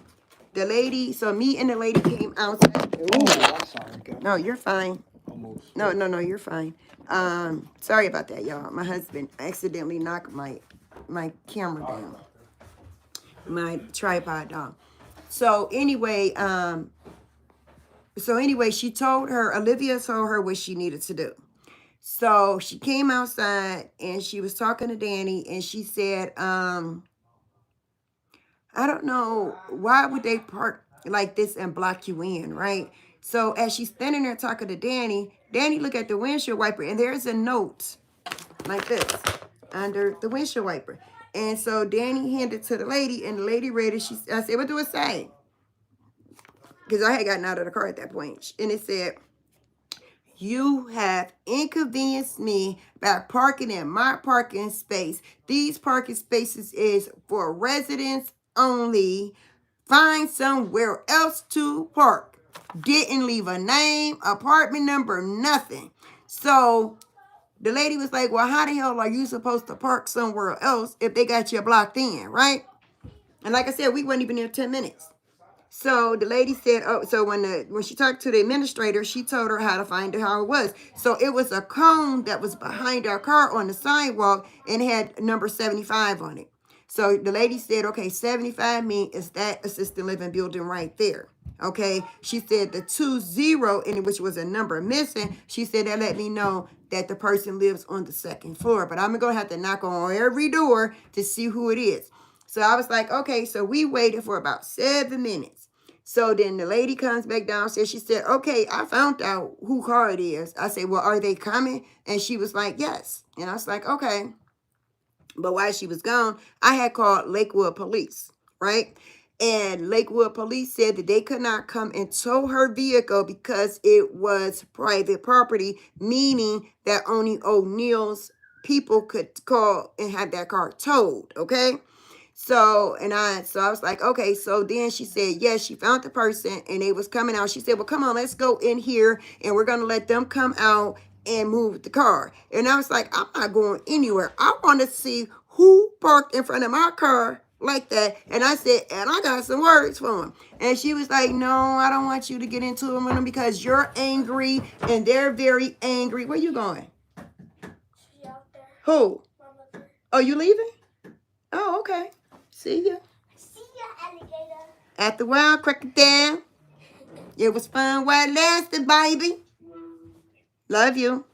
[SPEAKER 1] me and the lady came outside.
[SPEAKER 3] Oh, I'm sorry.
[SPEAKER 1] No, you're fine.
[SPEAKER 3] Almost.
[SPEAKER 1] No, you're fine. Sorry about that, y'all. My husband accidentally knocked my camera down. My tripod down. So anyway, she told her, Olivia told her what she needed to do. So she came outside and she was talking to Danny, and she said, I don't know, why would they park like this and block you in, right? So as she's standing there talking to Danny look at the windshield wiper, and there's a note like this under the windshield wiper. And so Danny handed it to the lady, and the lady read it. I said, what do it say? Because I had gotten out of the car at that point. And it said, you have inconvenienced me by parking in my parking space. These parking spaces is for residents only. Find somewhere else to park. Didn't leave a name, apartment number, nothing. So the lady was like, well, how the hell are you supposed to park somewhere else if they got you blocked in, right? And like I said, we weren't even there 10 minutes. So the lady said, oh, so when she talked to the administrator, she told her how to find it, how it was. So it was a cone that was behind our car on the sidewalk and had number 75 on it. So the lady said, okay, 75 means is that assisted living building right there. Okay. She said the 20, and which was a number missing. She said that let me know that the person lives on the second floor. But I'm going to have to knock on every door to see who it is. So I was like, okay, so we waited for about 7 minutes. So then the lady comes back downstairs. She said, okay, I found out who Cardi is. I said, well, are they coming? And she was like, yes. And I was like, okay. But while she was gone, I had called Lakewood Police, right? And Lakewood Police said that they could not come and tow her vehicle because it was private property, meaning that only O'Neill's people could call and have that car towed, okay? So I was like, okay. So then she said, yes, she found the person and they was coming out. She said, well, come on, let's go in here and we're going to let them come out and move the car. And I was like, I'm not going anywhere. I want to see who parked in front of my car like that. And I said, and I got some words for him. And she was like, no, I don't want you to get into it with them because you're angry and they're very angry. Where you going?
[SPEAKER 2] She's out there.
[SPEAKER 1] Who?
[SPEAKER 2] Mama.
[SPEAKER 1] Oh, you leaving? Oh, okay. See ya.
[SPEAKER 2] See ya, alligator.
[SPEAKER 1] At the Wild Cracker Dam. It was fun while it lasted, baby. Love you.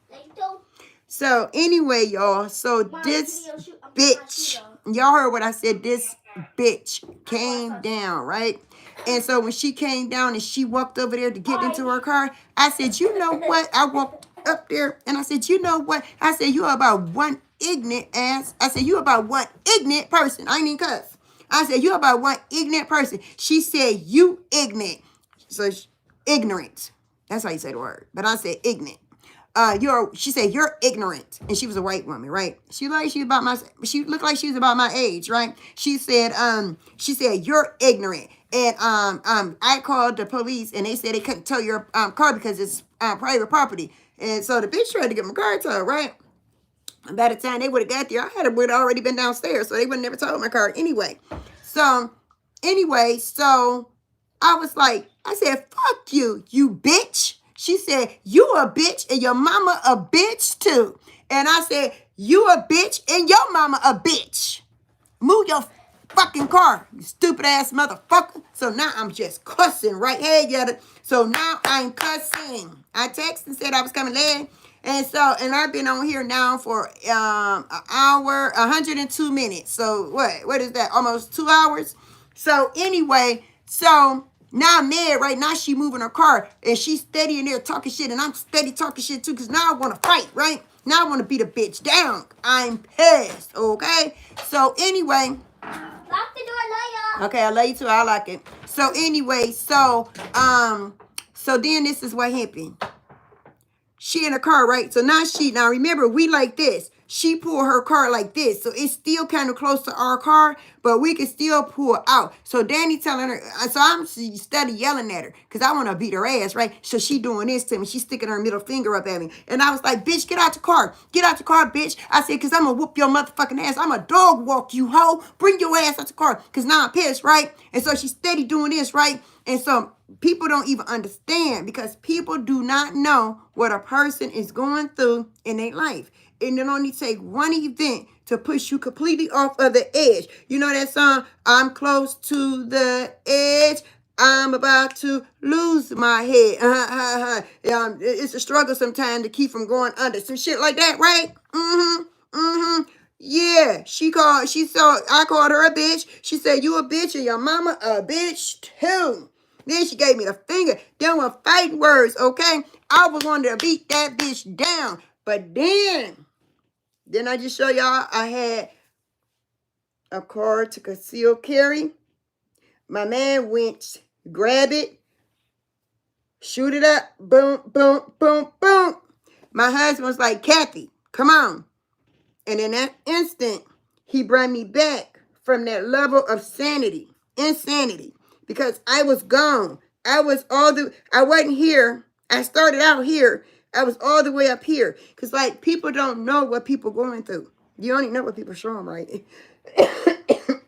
[SPEAKER 1] So anyway, y'all. So this bitch, y'all heard what I said. This bitch came down, right? And so when she came down and she walked over there to get into her car, I said, you know what? I walked up there and I said, you know what? I said, you are about one ignorant ass. I said, you about one ignorant person. I ain't even cuss. I said, you about one ignorant person. She said, you ignorant. So ignorant. That's how you say the word. But I said ignorant. She said, you're ignorant. And she was a white woman, right? She looked like she was about my age, right? She said, you're ignorant. And I called the police and they said they couldn't tow your car because it's private property. And so the bitch tried to get my car towed, right? And by the time they would have got there, I would have already been downstairs. So they would have never towed my car anyway. So I was like, I said, fuck you, you bitch. She said, you a bitch and your mama a bitch too. And I said, you a bitch and your mama a bitch. Move your fucking car, you stupid ass motherfucker. So now I'm just cussing, right? Hey, yada. So now I'm cussing. I texted and said I was coming late. And I've been on here now for an hour, 102 minutes. So what is that? Almost 2 hours. So anyway, now I'm mad, right? Now she moving her car and she's steady in there talking shit and I'm steady talking shit too because now I want to fight, right? Now I want to beat a bitch down. I'm pissed, okay? So anyway.
[SPEAKER 2] Lock the door, love y'all.
[SPEAKER 1] Okay, I love you too. I like it. So anyway, so then this is what happened. She in a car, right? So now remember, we like this. She pulled her car like this. So it's still kind of close to our car, but we can still pull out. So Danny telling her, so I'm steady yelling at her because I want to beat her ass, right? So she doing this to me. She's sticking her middle finger up at me. And I was like, bitch, get out the car. Get out the car, bitch. I said, because I'm going to whoop your motherfucking ass. I'm a dog walk, you hoe. Bring your ass out the car because now I'm pissed, right? And so she's steady doing this, right? And so people don't even understand because people do not know what a person is going through in their life. And it only take one event to push you completely off of the edge. You know that song, I'm close to the edge. I'm about to lose my head. It's a struggle sometimes to keep from going under. Some shit like that, right? Yeah, I called her a bitch. She said, you a bitch and your mama a bitch too. Then she gave me the finger. Then were fighting words, okay? I was wanting to beat that bitch down. But then I just show y'all I had a car to conceal carry. My man went, grab it, shoot it up, boom, boom, boom, boom. My husband was like, Kathy, come on. And in that instant, he brought me back from that level of insanity, because I was gone. I wasn't here. I started out here. I was all the way up here. Because, like, people don't know what people going through. You only know what people show them, right?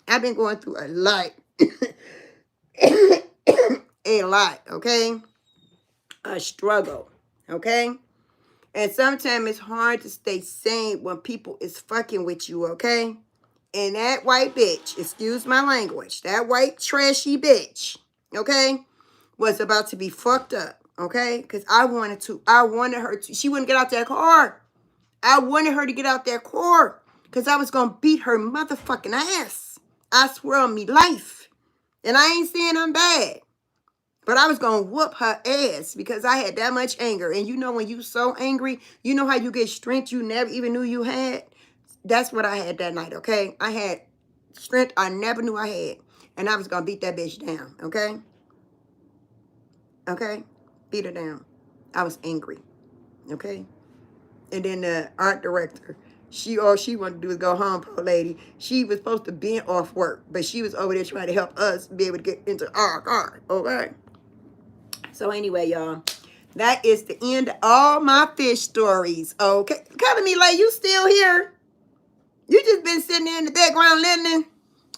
[SPEAKER 1] I've been going through a lot. A lot, okay? A struggle, okay? And sometimes it's hard to stay sane when people is fucking with you, okay? And that white bitch, excuse my language, that white trashy bitch, okay, was about to be fucked up, okay? Because I wanted her to, she wouldn't get out that car. I wanted her to get out that car because I was going to beat her motherfucking ass. I swear on me life. And I ain't saying I'm bad. But I was going to whoop her ass because I had that much anger. And you know when you so angry, you know how you get strength you never even knew you had? That's what I had that night, okay? I had strength I never knew I had. And I was going to beat that bitch down, okay? Okay? Beat her down. I was angry, okay? And then the art director, all she wanted to do was go home, poor lady. She was supposed to be off work, but she was over there trying to help us be able to get into our car, okay? So anyway, y'all, that is the end of all my fish stories. Okay, come to me like you still here. You just been sitting there in the background listening.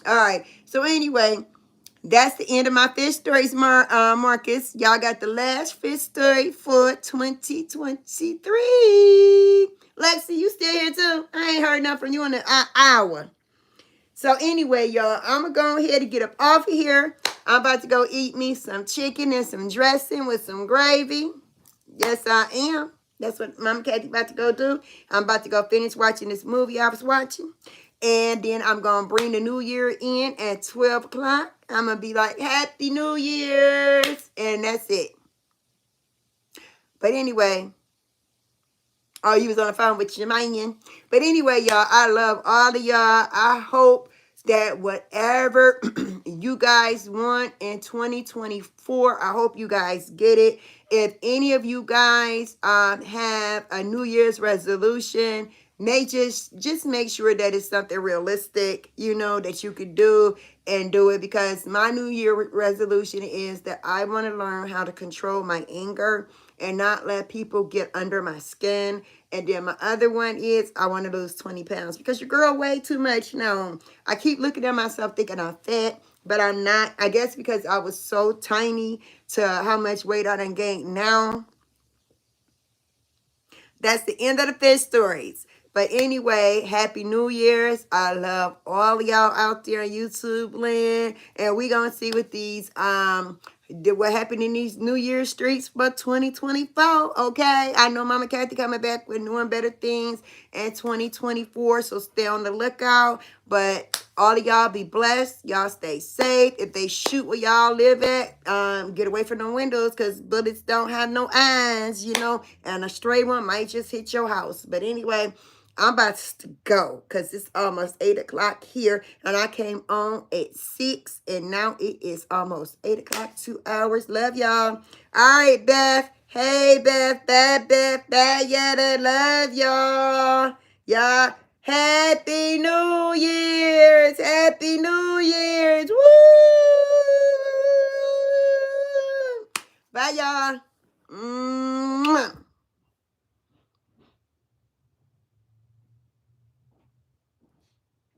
[SPEAKER 1] All right. So anyway, that's the end of my fish stories, Marcus. Y'all got the last fish story for 2023. Lexi, you still here too? I ain't heard nothing from you in an hour. So anyway, y'all, I'm going to go ahead and get up off of here. I'm about to go eat me some chicken and some dressing with some gravy. Yes, I am. That's what Mama Kathy about to go do. I'm about to go finish watching this movie I was watching. And then I'm going to bring the new year in at 12 o'clock. I'm going to be like, Happy New Year's. And that's it. But anyway, you was on the phone with your man. But anyway, y'all, I love all of y'all. I hope that whatever you guys want in 2024, I hope you guys get it. If any of you guys have a New Year's resolution, just make sure that it's something realistic, you know, that you could do and do it. Because my New Year resolution is that I want to learn how to control my anger and not let people get under my skin. And then my other one is I want to lose 20 pounds because your girl weigh too much now. I keep looking at myself thinking I'm fat, but I'm not. I guess because I was so tiny to how much weight I done gained now. That's the end of the fish stories. But anyway, Happy New Year's. I love all y'all out there on YouTube land. And we going to see what these what happened in these New Year's streets for 2024, okay? I know Mama Kathy coming back with new and better things in 2024, so stay on the lookout. But all of y'all be blessed. Y'all stay safe. If they shoot where y'all live at, get away from the windows because bullets don't have no eyes, you know, and a stray one might just hit your house. But anyway, I'm about to go because it's almost 8 o'clock here. And I came on at 6. And now it is almost 8 o'clock, 2 hours. Love y'all. All right, Beth. Hey, Beth. Bad Beth. Bad Yetta. Love y'all. Y'all. Happy New Year's. Happy New Year's. Woo! Bye, y'all. Mwah.